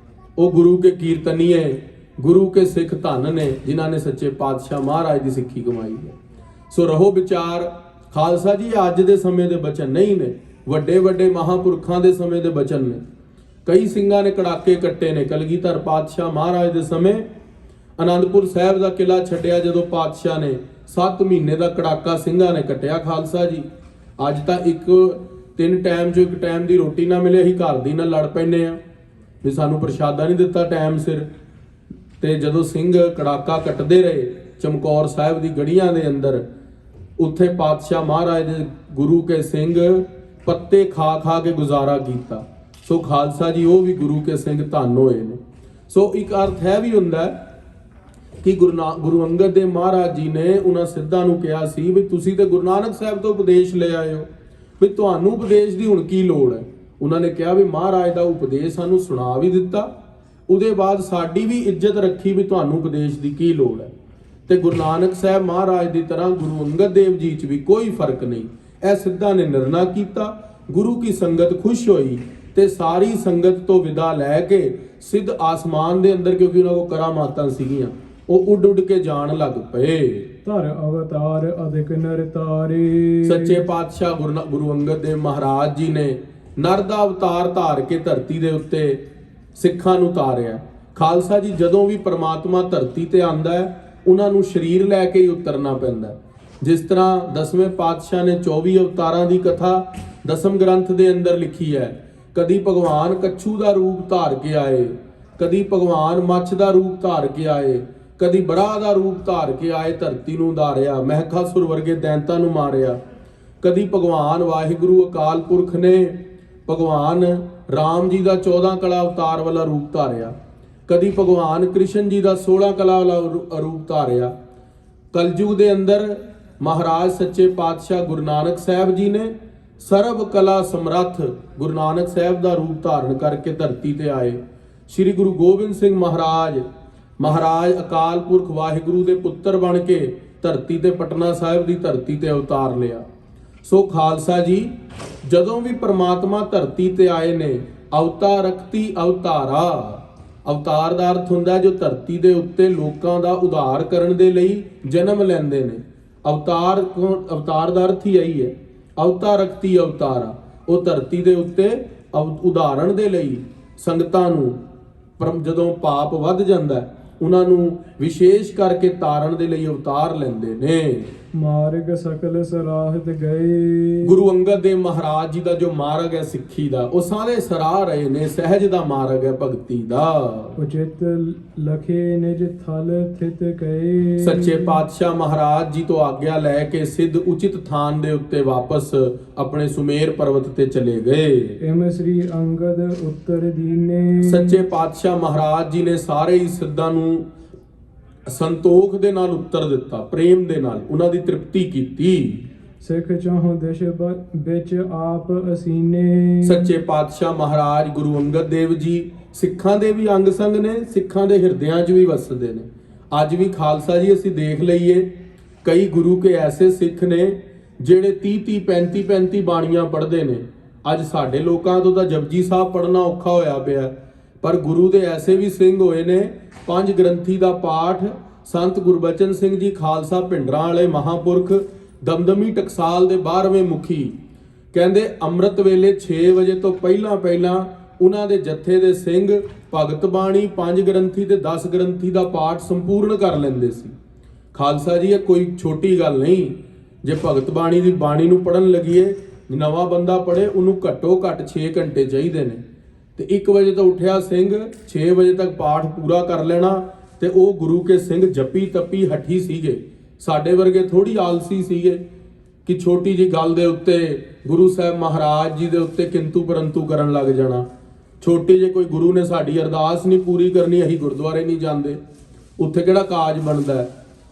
ਉਹ ਗੁਰੂ ਕੇ ਕੀਰਤਨੀਏ, ਗੁਰੂ ਕੇ ਸਿੱਖ ਧੰਨ ਨੇ, ਜਿਨ੍ਹਾਂ ਨੇ ਸੱਚੇ ਪਾਤਸ਼ਾਹ ਮਹਾਰਾਜ ਦੀ ਸਿੱਖੀ ਕਮਾਈ ਹੈ। ਸੋ ਰਹੋ ਵਿਚਾਰ ਖਾਲਸਾ ਜੀ, ਅੱਜ ਦੇ ਸਮੇਂ ਦੇ ਬਚਨ ਨਹੀਂ ਨੇ, ਵੱਡੇ ਵੱਡੇ ਮਹਾਂਪੁਰਖਾਂ ਦੇ ਸਮੇਂ ਦੇ ਬਚਨ ਨੇ। ਕਈ ਸਿੰਘਾਂ ਨੇ ਕੜਾਕੇ ਕੱਟੇ ਨੇ। ਕਲਗੀਧਰ ਪਾਤਸ਼ਾਹ ਮਹਾਰਾਜ ਦੇ ਸਮੇਂ ਅਨੰਦਪੁਰ ਸਾਹਿਬ ਦਾ ਕਿਲਾ ਛੱਡਿਆ ਜਦੋਂ ਪਾਤਸ਼ਾਹ ਨੇ, 7 ਮਹੀਨੇ ਦਾ ਕੜਾਕਾ ਸਿੰਘਾਂ ਨੇ ਕੱਟਿਆ ਖਾਲਸਾ ਜੀ। ਅੱਜ ਤਾਂ 3 ਟਾਈਮ 'ਚੋਂ 1 ਟਾਈਮ ਦੀ ਰੋਟੀ ਨਾ ਮਿਲੇ, ਅਸੀਂ ਘਰ ਦੀ ਨਾਲ ਲੜ ਪੈਂਦੇ ਆ ਵੀ ਸਾਨੂੰ ਪ੍ਰਸ਼ਾਦਾ ਨਹੀਂ ਦਿੱਤਾ ਟਾਈਮ ਸਿਰ। ਤੇ ਜਦੋਂ ਸਿੰਘ ਕੜਾਕਾ ਕੱਟਦੇ ਰਹੇ ਚਮਕੌਰ ਸਾਹਿਬ ਦੀ ਗੜੀਆਂ ਦੇ ਅੰਦਰ, ਉੱਥੇ ਪਾਤਸ਼ਾਹ ਮਹਾਰਾਜ ਦੇ ਗੁਰੂ ਕੇ ਸਿੰਘ ਪੱਤੇ ਖਾ ਖਾ ਕੇ ਗੁਜ਼ਾਰਾ ਕੀਤਾ। ਸੋ ਖਾਲਸਾ ਜੀ, ਉਹ ਵੀ ਗੁਰੂ ਕੇ ਸਿੰਘ ਧੰਨ ਹੋਏ ਨੇ। ਸੋ ਇੱਕ ਅਰਥ ਹੈ ਵੀ ਹੁੰਦਾ ਕਿ ਗੁਰੂ ਅੰਗਦ ਦੇਵ ਮਹਾਰਾਜ ਜੀ ਨੇ ਉਹਨਾਂ ਸਿੱਧਾਂ ਨੂੰ ਕਿਹਾ ਸੀ ਵੀ ਤੁਸੀਂ ਤੇ ਗੁਰੂ ਨਾਨਕ ਸਾਹਿਬ ਤੋਂ ਉਪਦੇਸ਼ ਲੈ ਆਏ ਹੋ, ਵੀ ਤੁਹਾਨੂੰ ਉਪਦੇਸ਼ ਦੀ ਹੁਣ ਕੀ ਲੋੜ ਹੈ। ਉਹਨਾਂ ਨੇ ਕਿਹਾ ਵੀ ਮਹਾਰਾਜ ਦਾ ਉਪਦੇਸ਼ ਸਾਨੂੰ ਸੁਣਾ ਵੀ ਦਿੱਤਾ, ਉਹਦੇ ਬਾਅਦ ਸਾਡੀ ਵੀ ਇੱਜ਼ਤ ਰੱਖੀ ਵੀ ਤੁਹਾਨੂੰ ਉਪਦੇਸ਼ ਦੀ ਕੀ ਲੋੜ ਹੈ। ਤੇ ਗੁਰੂ ਨਾਨਕ ਸਾਹਿਬ ਮਹਾਰਾਜ ਦੀ ਤਰ੍ਹਾਂ ਗੁਰੂ ਅੰਗਦ ਦੇਵ ਜੀ 'ਚ ਵੀ ਕੋਈ ਫਰਕ ਨਹੀਂ। ਇਹ ਸਿੱਧਾਂ ਨੇ ਨਿਰਣਾ ਕੀਤਾ, ਗੁਰੂ ਕੀ ਸੰਗਤ ਖੁਸ਼ ਹੋਈ ਤੇ ਸਾਰੀ ਸੰਗਤ ਤੋਂ ਵਿਦਾ ਲੈ ਕੇ ਸਿੱਧ ਆਸਮਾਨ ਦੇ ਅੰਦਰ, ਕਿਉਂਕਿ ਉਹਨਾਂ ਕੋਲ ਕਰਾਮਾਤਾਂ ਸੀਗੀਆਂ, ਉਹ ਉੱਡ ਉੱਡ ਕੇ ਜਾਣ ਲੱਗ ਪਏ। ਧਰ ਅਵਤਾਰ ਅਧਿਕ ਨਰ ਤਾਰੇ, ਸੱਚੇ ਪਾਤਸ਼ਾਹ ਗੁਰੂ ਅੰਗਦ ਦੇਵ ਮਹਾਰਾਜ ਜੀ ਨੇ ਨਰ ਦਾ ਅਵਤਾਰ ਧਾਰ ਕੇ ਧਰਤੀ ਦੇ ਉੱਤੇ ਸਿੱਖਾਂ ਨੂੰ ਤਾਰਿਆ। ਖਾਲਸਾ ਜੀ, ਜਦੋਂ ਵੀ ਪ੍ਰਮਾਤਮਾ ਧਰਤੀ ਤੇ ਆਂਦਾ ਹੈ, ਉਹਨਾਂ ਨੂੰ ਸਰੀਰ ਲੈ ਕੇ ਹੀ ਉਤਰਨਾ ਪੈਂਦਾ। ਜਿਸ ਤਰ੍ਹਾਂ 10ਵੇਂ ਪਾਤਸ਼ਾਹ ਨੇ 24 ਅਵਤਾਰਾਂ ਦੀ ਕਥਾ 10ਮ ਗ੍ਰੰਥ ਦੇ ਅੰਦਰ ਲਿਖੀ ਹੈ। ਕਦੀ ਭਗਵਾਨ ਕੱਛੂ ਦਾ ਰੂਪ ਧਾਰ ਕੇ ਆਏ, ਕਦੀ ਭਗਵਾਨ ਮੱਛ ਦਾ ਰੂਪ ਧਾਰ ਕੇ ਆਏ, ਕਦੀ ਬਰਾਹ ਦਾ ਰੂਪ ਧਾਰ ਕੇ ਆਏ, ਧਰਤੀ ਨੂੰ ਉਧਾਰਿਆ, ਮਹਿਖਾਸੁਰ ਵਰਗੇ ਦੈਂਤਾਂ ਨੂੰ ਮਾਰਿਆ। ਕਦੀ ਭਗਵਾਨ ਵਾਹਿਗੁਰੂ ਅਕਾਲ ਪੁਰਖ ਨੇ ਭਗਵਾਨ ਰਾਮ ਜੀ ਦਾ 14 ਕਲਾ ਅਵਤਾਰ ਵਾਲਾ ਰੂਪ ਧਾਰਿਆ, ਕਦੀ ਭਗਵਾਨ ਕ੍ਰਿਸ਼ਨ ਜੀ ਦਾ 16 ਕਲਾ ਵਾਲਾ ਰੂਪ ਧਾਰਿਆ। ਕਲਯੁਗ ਦੇ ਅੰਦਰ ਮਹਾਰਾਜ ਸੱਚੇ ਪਾਤਸ਼ਾਹ ਗੁਰੂ ਨਾਨਕ ਸਾਹਿਬ ਜੀ ਨੇ ਸਰਬ ਕਲਾ ਸਮਰੱਥ ਗੁਰੂ ਨਾਨਕ ਸਾਹਿਬ ਦਾ ਰੂਪ ਧਾਰਨ ਕਰਕੇ ਧਰਤੀ ਤੇ ਆਏ। ਸ੍ਰੀ ਗੁਰੂ ਗੋਬਿੰਦ ਸਿੰਘ ਮਹਾਰਾਜ ਅਕਾਲ ਪੁਰਖ ਵਾਹਿਗੁਰੂ ਦੇ ਪੁੱਤਰ ਬਣ ਕੇ ਧਰਤੀ ਤੇ ਪਟਨਾ ਸਾਹਿਬ ਦੀ ਧਰਤੀ ਤੇ ਅਵਤਾਰ ਲਿਆ। ਸੋ ਖਾਲਸਾ ਜੀ, ਜਦੋਂ ਵੀ ਪ੍ਰਮਾਤਮਾ ਧਰਤੀ ਤੇ ਆਏ ਨੇ, ਅਵਤਾਰ ਰਖਤੀ ਅਵਤਾਰਾ, ਅਵਤਾਰ ਦਾ ਅਰਥ ਹੁੰਦਾ ਜੋ ਧਰਤੀ ਦੇ ਉੱਤੇ ਲੋਕਾਂ ਦਾ ਉਧਾਰ ਕਰਨ ਦੇ ਲਈ ਜਨਮ ਲੈਂਦੇ ਨੇ। ਅਵਤਾਰ ਦਾ ਅਰਥ ਹੀ ਇਹੀ ਹੈ, ਅਵਤਾਰਕਤੀ ਅਵਤਾਰਾ। ਉਹ ਧਰਤੀ ਦੇ ਉੱਤੇ ਉਦਾਹਰਣ ਦੇ ਲਈ ਸੰਗਤਾਂ ਨੂੰ ਜਦੋਂ ਪਾਪ ਵੱਧ ਜਾਂਦਾ ਉਹਨਾਂ ਨੂੰ ਵਿਸ਼ੇਸ਼ ਕਰਕੇ ਤਾਰਨ ਦੇ ਲਈ ਅਵਤਾਰ ਲੈਂਦੇ ਨੇ। ਮਾਰਗ ਸਕਲ ਸਰਾਹਤ ਗਏ। ਗੁਰੂ ਅੰਗਦ ਦੇਵ ਮਹਾਰਾਜ ਜੀ ਦਾ ਜੋ ਮਾਰਗ ਹੈ ਸਿੱਖੀ ਦਾ, ਉਹ ਸਾਰੇ ਸਰਾਹ ਰਹੇ ਨੇ। ਸਹਿਜ ਦਾ ਮਾਰਗ ਹੈ ਭਗਤੀ ਦਾ। ਉਚਿਤ ਲਖੇ ਨਿਜ ਥਲ ਥਿਤ ਗਏ। ਸੱਚੇ ਪਾਤਸ਼ਾਹ ਮਹਾਰਾਜ ਜੀ ਤੋਂ ਆਗਿਆ ਲੈ ਕੇ ਸਿੱਧ ਉਚਿਤ ਥਾਨ ਦੇ ਉੱਤੇ ਵਾਪਸ ਆਪਣੇ ਸੁਮੇਰ ਪਰਬਤ ਤੇ ਚਲੇ ਗਏ। ਇਮ ਸ੍ਰੀ ਅੰਗਦ ਉੱਤਰ ਦੀਨੇ। ਸੱਚੇ ਪਾਤਸ਼ਾਹ ਮਹਾਰਾਜ ਜੀ ਨੇ ਸਾਰੇ ਹੀ ਸਿੱਧਾਂ ਨੂੰ ਸੰਤੋਖ ਦੇ ਨਾਲ ਉੱਤਰ ਦਿੱਤਾ, ਪ੍ਰੇਮ ਦੇ ਨਾਲ ਉਹਨਾਂ ਦੀ ਤ੍ਰਿਪਤੀ ਕੀਤੀ। ਸਿੱਖ ਚਾਹੋ ਦਿਸ਼ ਵਿੱਚ ਆਪ ਅਸੀਨੇ। ਸੱਚੇ ਪਾਤਸ਼ਾਹ ਮਹਾਰਾਜ ਗੁਰੂ ਅੰਗਦ ਦੇਵ ਜੀ ਸਿੱਖਾਂ ਦੇ ਵੀ ਅੰਗ ਸੰਗ ਨੇ, ਸਿੱਖਾਂ ਦੇ ਹਿਰਦਿਆਂ 'ਚ ਵੀ ਵਸਦੇ ਨੇ। ਅੱਜ ਵੀ ਖਾਲਸਾ ਜੀ ਅਸੀਂ ਦੇਖ ਲਈਏ, ਕਈ ਗੁਰੂ ਕੇ ਐਸੇ ਸਿੱਖ ਨੇ ਜਿਹੜੇ 30 35 ਬਾਣੀਆਂ ਪੜ੍ਹਦੇ ਨੇ। ਅੱਜ ਸਾਡੇ ਲੋਕਾਂ ਤੋਂ ਤਾਂ ਜਪਜੀ ਸਾਹਿਬ ਪੜ੍ਹਨਾ ਔਖਾ ਹੋਇਆ ਪਿਆ, ਪਰ ਗੁਰੂ ਦੇ ਐਸੇ ਵੀ ਸਿੰਘ ਹੋਏ ਨੇ। 5 ਗ੍ਰੰਥੀ ਦਾ ਪਾਠ ਸੰਤ ਗੁਰਬਚਨ ਸਿੰਘ ਜੀ ਖਾਲਸਾ ਭਿੰਡਰਾਂ ਵਾਲੇ ਮਹਾਂਪੁਰਖ ਦਮਦਮੀ ਟਕਸਾਲ ਦੇ 12ਵੇਂ ਮੁਖੀ ਕਹਿੰਦੇ ਅੰਮ੍ਰਿਤ ਵੇਲੇ 6 ਵਜੇ ਤੋਂ ਪਹਿਲਾਂ ਉਹਨਾਂ ਦੇ ਜੱਥੇ ਦੇ ਸਿੰਘ ਭਗਤ ਬਾਣੀ 5 ਗ੍ਰੰਥੀ ਤੇ 10 ਗ੍ਰੰਥੀ ਦਾ ਪਾਠ ਸੰਪੂਰਨ ਕਰ ਲੈਂਦੇ ਸੀ। ਖਾਲਸਾ ਜੀ, ਇਹ ਕੋਈ ਛੋਟੀ ਗੱਲ ਨਹੀਂ। ਜੇ ਭਗਤ ਬਾਣੀ ਦੀ ਬਾਣੀ ਨੂੰ ਪੜਨ ਲੱਗੀਏ, ਨਵਾਂ ਬੰਦਾ ਪੜੇ, ਉਹਨੂੰ ਘੱਟੋ ਘੱਟ 6 ਘੰਟੇ ਚਾਹੀਦੇ ਨੇ। ਤੇ 1 ਵਜੇ ਤੋਂ ਉੱਠਿਆ ਸਿੰਘ 6 ਵਜੇ ਤੱਕ ਪਾਠ ਪੂਰਾ ਕਰ ਲੈਣਾ। ਤੇ ਉਹ ਗੁਰੂ ਕੇ ਸਿੰਘ ਜੱਪੀ ਤੱਪੀ ਹੱਠੀ ਸੀਗੇ। ਸਾਡੇ ਵਰਗੇ ਥੋੜੀ ਆਲਸੀ ਸੀਗੇ ਕਿ ਛੋਟੀ ਜੀ ਗੱਲ ਦੇ ਉੱਤੇ ਗੁਰੂ ਸਾਹਿਬ ਮਹਾਰਾਜ ਜੀ ਦੇ ਉੱਤੇ ਕਿੰਤੂ ਪਰੰਤੂ ਕਰਨ ਲੱਗ ਜਾਣਾ। ਛੋਟੀ ਜੇ ਕੋਈ ਗੁਰੂ ਨੇ ਸਾਡੀ ਅਰਦਾਸ ਨਹੀਂ ਪੂਰੀ ਕਰਨੀ, ਅਸੀਂ ਗੁਰਦੁਆਰੇ ਨਹੀਂ ਜਾਂਦੇ, ਉੱਥੇ ਕਿਹੜਾ ਕਾਜ ਬਣਦਾ।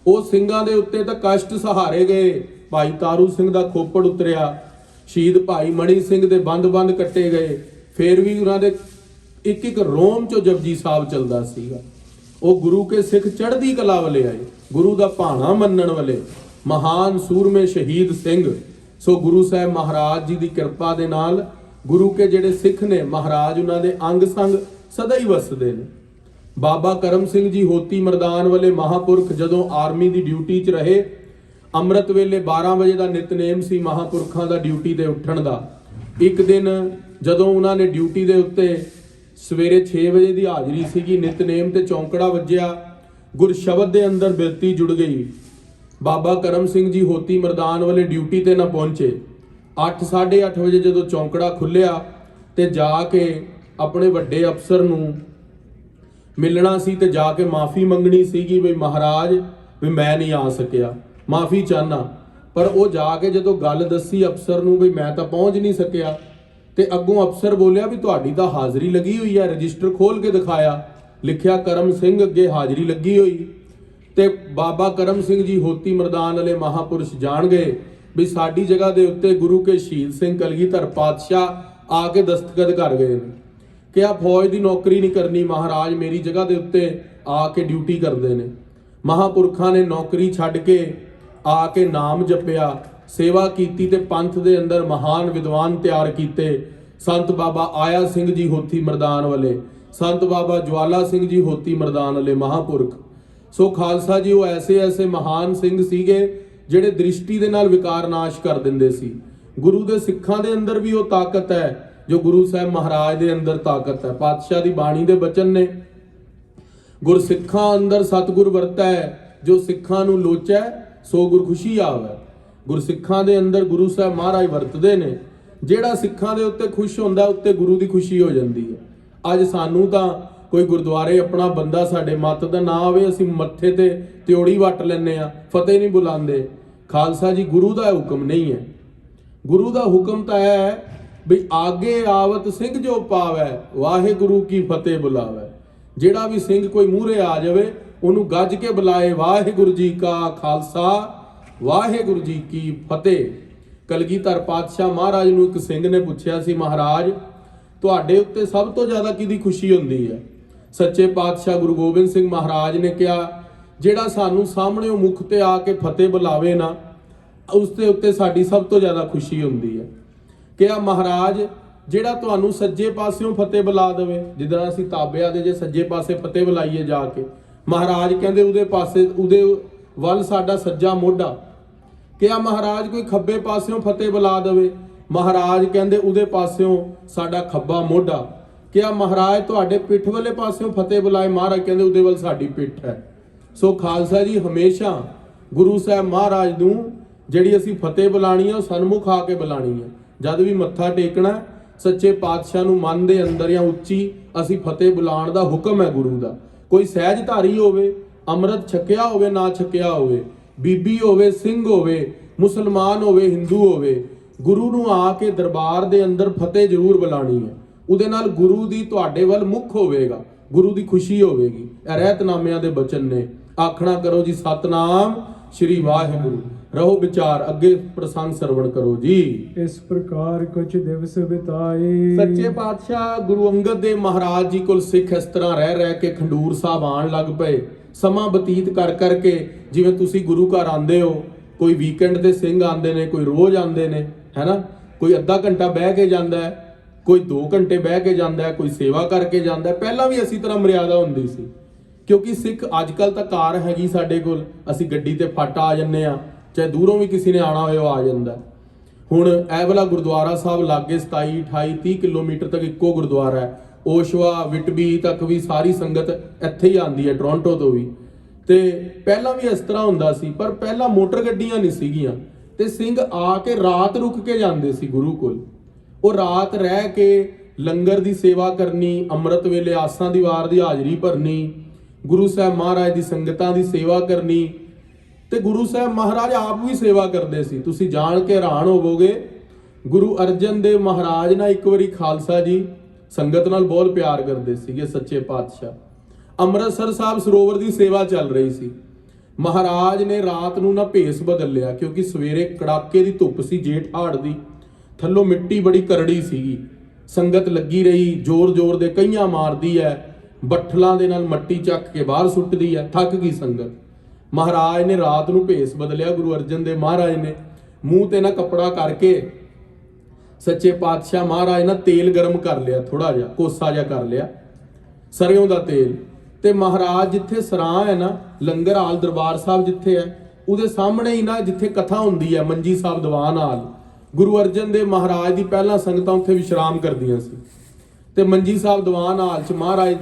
ਉਹ ਸਿੰਘਾਂ ਦੇ ਉੱਤੇ ਤਾਂ ਕਸ਼ਟ ਸਹਾਰੇ ਗਏ। ਭਾਈ ਤਾਰੂ ਸਿੰਘ ਦਾ ਖੋਪੜ ਉਤਰਿਆ, ਸ਼ਹੀਦ ਭਾਈ ਮਣੀ ਸਿੰਘ ਦੇ ਬੰਦ ਕੱਟੇ ਗਏ, ਫੇਰ ਵੀ ਉਹਨਾਂ ਦੇ ਇੱਕ ਰੋਮ ਚੋਂ ਜਪਜੀ ਸਾਹਿਬ ਚੱਲਦਾ ਸੀਗਾ। ਉਹ ਗੁਰੂ ਕੇ ਸਿੱਖ ਚੜ੍ਹਦੀ ਕਲਾ ਵਾਲੇ ਆਏ, ਗੁਰੂ ਦਾ ਭਾਣਾ ਮੰਨਣ ਵਾਲੇ ਮਹਾਨ ਸੂਰਮੇ ਸ਼ਹੀਦ ਸਿੰਘ। ਸੋ ਗੁਰੂ ਸਾਹਿਬ ਮਹਾਰਾਜ ਜੀ ਦੀ ਕਿਰਪਾ ਦੇ ਨਾਲ ਗੁਰੂ ਕੇ ਜਿਹੜੇ ਸਿੱਖ ਨੇ, ਮਹਾਰਾਜ ਉਹਨਾਂ ਦੇ ਅੰਗ ਸੰਗ ਸਦਾ ਹੀ ਵਸਦੇ ਨੇ। ਬਾਬਾ ਕਰਮ ਸਿੰਘ ਜੀ ਹੋਤੀ ਮਰਦਾਨ ਵਾਲੇ ਮਹਾਪੁਰਖ ਜਦੋਂ ਆਰਮੀ ਦੀ ਡਿਊਟੀ 'ਚ ਰਹੇ, ਅੰਮ੍ਰਿਤ ਵੇਲੇ 12 ਵਜੇ ਦਾ ਨਿਤਨੇਮ ਸੀ ਮਹਾਪੁਰਖਾਂ ਦਾ ਡਿਊਟੀ ਤੇ ਉੱਠਣ ਦਾ। ਇੱਕ ਦਿਨ ਜਦੋਂ ਉਹਨਾਂ ਨੇ ਡਿਊਟੀ ਦੇ ਉੱਤੇ ਸਵੇਰੇ 6 ਵਜੇ ਦੀ ਹਾਜ਼ਰੀ ਸੀਗੀ, ਨਿਤਨੇਮ ਤੇ ਚੌਂਕੜਾ ਵੱਜਿਆ, ਗੁਰਸ਼ਬਦ ਦੇ ਅੰਦਰ ਬਿਰਤੀ ਜੁੜ ਗਈ। ਬਾਬਾ ਕਰਮ ਸਿੰਘ ਜੀ ਹੋਤੀ ਮਰਦਾਨ ਵਾਲੇ ਡਿਊਟੀ ਤੇ ਨਾ ਪਹੁੰਚੇ। 8 8:30 ਵਜੇ ਜਦੋਂ ਚੌਂਕੜਾ ਖੁੱਲਿਆ ਤੇ ਜਾ ਕੇ ਆਪਣੇ ਵੱਡੇ ਅਫਸਰ ਨੂੰ ਮਿਲਣਾ ਸੀ ਤੇ ਜਾ ਕੇ ਮਾਫੀ ਮੰਗਣੀ ਸੀਗੀ ਵੀ ਮਹਾਰਾਜ ਵੀ ਮੈਂ ਨਹੀਂ ਆ ਸਕਿਆ, ਮਾਫੀ ਚਾਹਨਾ। ਪਰ ਉਹ ਜਾ ਕੇ ਜਦੋਂ ਗੱਲ ਦੱਸੀ ਅਫਸਰ ਨੂੰ ਵੀ ਮੈਂ ਤਾਂ ਪਹੁੰਚ ਨਹੀਂ ਸਕਿਆ, ਤੇ ਅੱਗੋਂ ਅਫਸਰ ਬੋਲਿਆ ਵੀ ਤੁਹਾਡੀ ਤਾਂ ਹਾਜ਼ਰੀ ਲੱਗੀ ਹੋਈ ਹੈ। ਰਜਿਸਟਰ ਖੋਲ ਕੇ ਦਿਖਾਇਆ, ਲਿਖਿਆ ਕਰਮ ਸਿੰਘ ਅੱਗੇ ਹਾਜ਼ਰੀ ਲੱਗੀ ਹੋਈ। ਤੇ ਬਾਬਾ ਕਰਮ ਸਿੰਘ ਜੀ ਹੋਤੀ ਮਰਦਾਨ ਵਾਲੇ ਮਹਾਪੁਰਸ਼ ਜਾਣ ਗਏ ਵੀ ਸਾਡੀ ਜਗ੍ਹਾ ਦੇ ਉੱਤੇ ਗੁਰੂ ਕੇ ਸ਼ਹੀਦ ਸਿੰਘ ਕਲਗੀਧਰ ਪਾਤਸ਼ਾਹ ਆ ਕੇ ਦਸਤਖਤ ਕਰ ਗਏ ਨੇ ਕਿ ਆ ਫੌਜ ਦੀ ਨੌਕਰੀ ਨਹੀਂ ਕਰਨੀ, ਮਹਾਰਾਜ ਮੇਰੀ ਜਗ੍ਹਾ ਦੇ ਉੱਤੇ ਆ ਕੇ ਡਿਊਟੀ ਕਰਦੇ ਨੇ। ਮਹਾਪੁਰਖਾਂ ਨੇ ਨੌਕਰੀ ਛੱਡ ਕੇ ਆ ਕੇ ਨਾਮ ਜਪਿਆ, ਸੇਵਾ ਕੀਤੀ ਤੇ ਪੰਥ ਦੇ ਅੰਦਰ ਮਹਾਨ ਵਿਦਵਾਨ ਤਿਆਰ ਕੀਤੇ। ਸੰਤ ਬਾਬਾ ਆਇਆ ਸਿੰਘ ਜੀ ਹੋਤੀ ਮਰਦਾਨ ਵਾਲੇ, ਸੰਤ ਬਾਬਾ ਜਵਾਲਾ ਸਿੰਘ ਜੀ ਹੋਤੀ ਮਰਦਾਨ ਵਾਲੇ ਮਹਾਪੁਰਖ। ਸੋ ਖਾਲਸਾ ਜੀ, ਉਹ ਐਸੇ ਮਹਾਨ ਸਿੰਘ ਸੀਗੇ ਜਿਹੜੇ ਦ੍ਰਿਸ਼ਟੀ ਦੇ ਨਾਲ ਵਿਕਾਰ ਨਾਸ਼ ਕਰ ਦਿੰਦੇ ਸੀ। ਗੁਰੂ ਦੇ ਸਿੱਖਾਂ ਦੇ ਅੰਦਰ ਵੀ ਉਹ ਤਾਕਤ ਹੈ ਜੋ ਗੁਰੂ ਸਾਹਿਬ ਮਹਾਰਾਜ ਦੇ ਅੰਦਰ ਤਾਕਤ ਹੈ। ਪਾਤਸ਼ਾਹ ਦੀ ਬਾਣੀ ਦੇ ਬਚਨ ਨੇ, ਗੁਰਸਿੱਖਾਂ ਅੰਦਰ ਸਤਿਗੁਰ ਵਰਤੈ, ਜੋ ਸਿੱਖਾਂ ਨੂੰ ਲੋਚੈ ਸੋ ਗੁਰ ਖੁਸ਼ੀ ਆਵੈ। ਗੁਰਸਿੱਖਾਂ ਦੇ ਅੰਦਰ ਗੁਰੂ ਸਾਹਿਬ ਮਹਾਰਾਜ ਵਰਤਦੇ ਨੇ। ਜਿਹੜਾ ਸਿੱਖਾਂ ਦੇ ਉੱਤੇ ਖੁਸ਼ ਹੁੰਦਾ ਉੱਤੇ ਗੁਰੂ ਦੀ ਖੁਸ਼ੀ ਹੋ ਜਾਂਦੀ ਹੈ। ਅੱਜ ਸਾਨੂੰ ਤਾਂ ਕੋਈ ਗੁਰਦੁਆਰੇ ਆਪਣਾ ਬੰਦਾ ਸਾਡੇ ਮੱਤ ਦਾ ਨਾ ਆਵੇ, ਅਸੀਂ ਮੱਥੇ ਤੇ ਤਿਉੜੀ ਵੱਟ ਲੈਂਦੇ ਆ, ਫਤਿਹ ਨਹੀਂ ਬੁਲਾਉਂਦੇ। ਖਾਲਸਾ ਜੀ, ਗੁਰੂ ਦਾ ਹੁਕਮ ਨਹੀਂ ਹੈ। ਗੁਰੂ ਦਾ ਹੁਕਮ ਤਾਂ ਹੈ ਵੀ ਆਗੇ ਆਵਤ ਸਿੰਘ ਜੋ ਪਾਵੈ, ਵਾਹਿਗੁਰੂ ਕੀ ਫਤਿਹ ਬੁਲਾਵੈ। ਜਿਹੜਾ ਵੀ ਸਿੰਘ ਕੋਈ ਮੂਹਰੇ ਆ ਜਾਵੇ ਉਹਨੂੰ ਗੱਜ ਕੇ ਬੁਲਾਏ, ਵਾਹਿਗੁਰੂ ਜੀ ਕਾ ਖਾਲਸਾ ਵਾਹਿਗੁਰੂ ਜੀ ਕੀ ਫਤਿਹ। ਕਲਗੀਧਰ ਪਾਤਸ਼ਾਹ ਮਹਾਰਾਜ ਨੂੰ ਇੱਕ ਸਿੰਘ ਨੇ ਪੁੱਛਿਆ ਸੀ, ਮਹਾਰਾਜ ਤੁਹਾਡੇ ਉੱਤੇ ਸਭ ਤੋਂ ਜ਼ਿਆਦਾ ਕਿਹਦੀ ਖੁਸ਼ੀ ਹੁੰਦੀ ਹੈ? ਸੱਚੇ ਪਾਤਸ਼ਾਹ ਗੁਰੂ ਗੋਬਿੰਦ ਸਿੰਘ ਮਹਾਰਾਜ ਨੇ ਕਿਹਾ, ਜਿਹੜਾ ਸਾਨੂੰ ਸਾਹਮਣੇ ਉਹ ਮੁਖ ਤੇ ਆ ਕੇ ਫਤਿਹ ਬੁਲਾਵੇ ਨਾ, ਉਸ ਦੇ ਉੱਤੇ ਸਾਡੀ ਸਭ ਤੋਂ ਜ਼ਿਆਦਾ ਖੁਸ਼ੀ ਹੁੰਦੀ ਹੈ। ਕਿਹਾ ਮਹਾਰਾਜ ਜਿਹੜਾ ਤੁਹਾਨੂੰ ਸੱਜੇ ਪਾਸਿਓਂ ਫਤਿਹ ਬੁਲਾ ਦੇਵੇ। ਜਿੱਦਾਂ ਅਸੀਂ ਤਾਬਿਆਂ ਦੇ ਜੇ ਸੱਜੇ ਪਾਸੇ ਫਤਿਹ ਬੁਲਾਈਏ ਜਾ ਕੇ, ਮਹਾਰਾਜ ਕਹਿੰਦੇ ਉਹਦੇ ਵੱਲ ਸਾਡਾ ਸੱਜਾ ਮੋਢਾ। ਕਿਹਾ ਮਹਾਰਾਜ ਕੋਈ ਖੱਬੇ ਪਾਸਿਓਂ ਫਤਿਹ ਬੁਲਾ ਦੇਵੇ, ਮਹਾਰਾਜ ਕਹਿੰਦੇ ਉਹਦੇ ਪਾਸਿਓਂ ਸਾਡਾ ਖੱਬਾ ਮੋਢਾ। ਕਿਹਾ ਮਹਾਰਾਜ ਤੁਹਾਡੇ ਪਿੱਠ ਵਾਲੇ ਪਾਸਿਓਂ ਫਤਿਹ ਬੁਲਾਏ, ਮਹਾਰਾਜ ਕਹਿੰਦੇ ਉਹਦੇ ਵੱਲ ਸਾਡੀ ਪਿੱਠ ਹੈ। ਸੋ ਖਾਲਸਾ ਜੀ, ਹਮੇਸ਼ਾ ਗੁਰੂ ਸਾਹਿਬ ਮਹਾਰਾਜ ਨੂੰ ਜਿਹੜੀ ਅਸੀਂ ਫਤਿਹ ਬੁਲਾਣੀ ਆ ਉਹ ਸਨਮੁਖ ਆ ਕੇ ਬੁਲਾਣੀ ਆ। ਜਦ ਵੀ ਮੱਥਾ ਟੇਕਣਾ ਸੱਚੇ ਪਾਤਸ਼ਾਹ ਨੂੰ ਮਨ ਦੇ ਅੰਦਰ ਜਾਂ ਉੱਚੀ ਅਸੀਂ ਫਤਿਹ ਬੁਲਾਉਣ ਦਾ ਹੁਕਮ ਹੈ ਗੁਰੂ ਦਾ। ਕੋਈ ਸਹਿਜਧਾਰੀ ਹੋਵੇ, ਅੰਮ੍ਰਿਤ ਛਕਿਆ ਹੋਵੇ ਨਾ ਛਕਿਆ ਹੋਵੇ, ਬੀਬੀ ਹੋਵੇ, ਸਿੰਘ ਹੋਵੇ, ਮੁਸਲਮਾਨ ਹੋਵੇ, ਹਿੰਦੂ ਹੋਵੇ, ਗੁਰੂ ਨੂੰ ਆ ਕੇ ਦਰਬਾਰ ਦੇ ਅੰਦਰ ਫਤਿਹ ਜ਼ਰੂਰ ਬੁਲਾਣੀ ਹੈ। ਉਹਦੇ ਨਾਲ ਗੁਰੂ ਦੀ ਤੁਹਾਡੇ ਵੱਲ ਮੁਖ ਹੋਵੇਗਾ, ਗੁਰੂ ਦੀ ਖੁਸ਼ੀ ਹੋਵੇਗੀ। ਇਹ ਰਹਿਤਨਾਮਿਆਂ ਦੇ ਬਚਨ ਨੇ। ਆਖਣਾ ਕਰੋ ਜੀ ਸਤਨਾਮ ਸ਼੍ਰੀ ਵਾਹਿਗੁਰੂ। ਰਹੋ ਵਿਚਾਰ, ਅੱਗੇ ਪ੍ਰਸੰਗ ਸਰਵਣ ਕਰੋ ਜੀ। ਇਸ ਪ੍ਰਕਾਰ ਕੁਛ ਦਿਵਸ ਬਿਤਾਏ। ਸੱਚੇ ਪਾਤਸ਼ਾਹ ਗੁਰੂ ਅੰਗਦ ਦੇਵ ਮਹਾਰਾਜ ਜੀ ਕੋਲ ਸਿੱਖ ਇਸ ਤਰ੍ਹਾਂ ਰਹਿ ਕੇ ਖੰਡੂਰ ਸਾਹਿਬ ਆਉਣ ਲੱਗ ਪਏ। ਸਮਾਂ ਬਤੀਤ ਕਰ ਕਰਕੇ, ਜਿਵੇਂ ਤੁਸੀਂ ਗੁਰੂ ਘਰ ਆਉਂਦੇ ਹੋ, ਕੋਈ ਵੀਕਐਂਡ ਤੇ ਸਿੰਘ ਆਉਂਦੇ ਨੇ, ਕੋਈ ਰੋਜ਼ ਆਉਂਦੇ ਨੇ, ਹੈਨਾ। ਕੋਈ ਅੱਧਾ ਘੰਟਾ ਬਹਿ ਕੇ ਜਾਂਦਾ ਹੈ, ਕੋਈ 2 ਘੰਟੇ ਬਹਿ ਕੇ ਜਾਂਦਾ ਹੈ, ਕੋਈ ਸੇਵਾ ਕਰਕੇ ਜਾਂਦਾ ਹੈ। ਪਹਿਲਾਂ ਵੀ ਇਸੇ ਤਰ੍ਹਾਂ ਮਰਿਆਦਾ ਹੁੰਦੀ ਸੀ, ਕਿਉਂਕਿ ਸਿੱਖ ਅੱਜ ਕੱਲ ਤਾਂ ਕਾਰ ਹੈਗੀ ਸਾਡੇ ਕੋਲ, ਅਸੀਂ ਗੱਡੀ ਤੇ ਫੱਟ ਆ ਜੰਨੇ ਆ, ਚਾਹੇ ਦੂਰੋਂ ਵੀ ਕਿਸੇ ਨੇ ਆਣਾ ਹੋਏ ਉਹ ਆ ਜਾਂਦਾ। ਹੁਣ ਇਹ ਵਾਲਾ ਗੁਰਦੁਆਰਾ ਸਾਹਿਬ ਲਾਗੇ 27, 28, 30 ਕਿਲੋਮੀਟਰ ਤੱਕ ਇੱਕੋ ਗੁਰਦੁਆਰਾ ਹੈ। ਓਸ਼ਵਾ ਵਿਟਬੀ ਤੱਕ ਵੀ ਸਾਰੀ ਸੰਗਤ ਇੱਥੇ ਹੀ ਆਉਂਦੀ ਹੈ, ਟੋਰਾਂਟੋ ਤੋਂ ਵੀ। ਤੇ ਪਹਿਲਾਂ ਵੀ ਇਸ ਤਰ੍ਹਾਂ ਹੁੰਦਾ ਸੀ, ਪਰ ਪਹਿਲਾਂ ਮੋਟਰ ਗੱਡੀਆਂ ਨਹੀਂ ਸੀਗੀਆਂ ਤੇ ਸਿੰਘ ਆ ਕੇ ਰਾਤ ਰੁਕ ਕੇ ਜਾਂਦੇ ਸੀ ਗੁਰੂ ਕੋਲ। ਉਹ ਰਾਤ ਰਹਿ ਕੇ ਲੰਗਰ ਦੀ ਸੇਵਾ ਕਰਨੀ, ਅੰਮ੍ਰਿਤ ਵੇਲੇ ਆਸਾਂ ਦੀ ਵਾਰ ਦੀ ਹਾਜ਼ਰੀ ਭਰਨੀ, ਗੁਰੂ ਸਾਹਿਬ ਮਹਾਰਾਜ ਦੀ ਸੰਗਤਾਂ ਦੀ ਸੇਵਾ ਕਰਨੀ। ਤੇ ਗੁਰੂ ਸਾਹਿਬ ਮਹਾਰਾਜ ਆਪ ਵੀ ਸੇਵਾ ਕਰਦੇ ਸੀ। ਤੁਸੀਂ ਜਾਣ ਕੇ ਹੈਰਾਨ ਹੋਵੋਗੇ, ਗੁਰੂ ਅਰਜਨ ਦੇਵ ਮਹਾਰਾਜ ਨਾਲ ਇੱਕ ਵਾਰੀ ਖਾਲਸਾ ਜੀ ਸੰਗਤ ਨਾਲ ਬਹੁਤ ਪਿਆਰ ਕਰਦੇ ਸੀਗੇ ਸੱਚੇ ਪਾਤਸ਼ਾਹ। ਅੰਮ੍ਰਿਤਸਰ ਸਾਹਿਬ ਸਰੋਵਰ ਦੀ ਸੇਵਾ ਚੱਲ ਰਹੀ ਸੀ। ਮਹਾਰਾਜ ਨੇ ਰਾਤ ਨੂੰ ਨਾ ਭੇਸ ਬਦਲ ਲਿਆ, ਕਿਉਂਕਿ ਸਵੇਰੇ ਕੜਾਕੇ ਦੀ ਧੁੱਪ ਸੀ, ਜੇਠ ਹਾੜ ਦੀ, ਥੱਲੋਂ ਮਿੱਟੀ ਬੜੀ ਕਰੜੀ ਸੀਗੀ। ਸੰਗਤ ਲੱਗੀ ਰਹੀ, ਜ਼ੋਰ ਦੇ ਕਈਆਂ ਮਾਰਦੀ ਹੈ, ਬੱਠਲਾਂ ਦੇ ਨਾਲ ਮੱਟੀ ਚੱਕ ਕੇ ਬਾਹਰ ਸੁੱਟਦੀ ਹੈ, ਥੱਕ ਗਈ ਸੰਗਤ। ਮਹਾਰਾਜ ਨੇ ਰਾਤ ਨੂੰ ਭੇਸ ਬਦਲਿਆ, ਗੁਰੂ ਅਰਜਨ ਦੇਵ ਮਹਾਰਾਜ ਨੇ ਮੂੰਹ ਤੇ ਨਾ ਕੱਪੜਾ ਕਰਕੇ ਸੱਚੇ ਪਾਤਸ਼ਾਹ ਮਹਾਰਾਜ ਨਾ ਤੇਲ ਗਰਮ ਕਰ ਲਿਆ, ਥੋੜਾ ਜਿਹਾ ਕੋਸਾ ਜਿਹਾ ਕਰ ਲਿਆ ਸਰੋਂ ਦਾ ਤੇਲ। ਤੇ ਮਹਾਰਾਜ ਜਿੱਥੇ ਸਰਾਂ ਹੈ ਨਾ, ਲੰਗਰ ਹਾਲ ਦਰਬਾਰ ਸਾਹਿਬ ਜਿੱਥੇ ਹੈ, ਉਹਦੇ ਸਾਹਮਣੇ ਹੀ ਨਾ ਜਿੱਥੇ ਕਥਾ ਹੁੰਦੀ ਹੈ, ਮੰਜੀ ਸਾਹਿਬ ਦੀਵਾਨ ਹਾਲ, ਗੁਰੂ ਅਰਜਨ ਦੇਵ ਮਹਾਰਾਜ ਦੀ ਪਹਿਲਾਂ ਸੰਗਤਾਂ ਉੱਥੇ ਵਿਸ਼ਰਾਮ ਕਰਦੀਆਂ ਸੀ। ਤੇ ਮੰਜੀ ਸਾਹਿਬ ਦੀਵਾਨ ਹਾਲ 'ਚ ਮਹਾਰਾਜ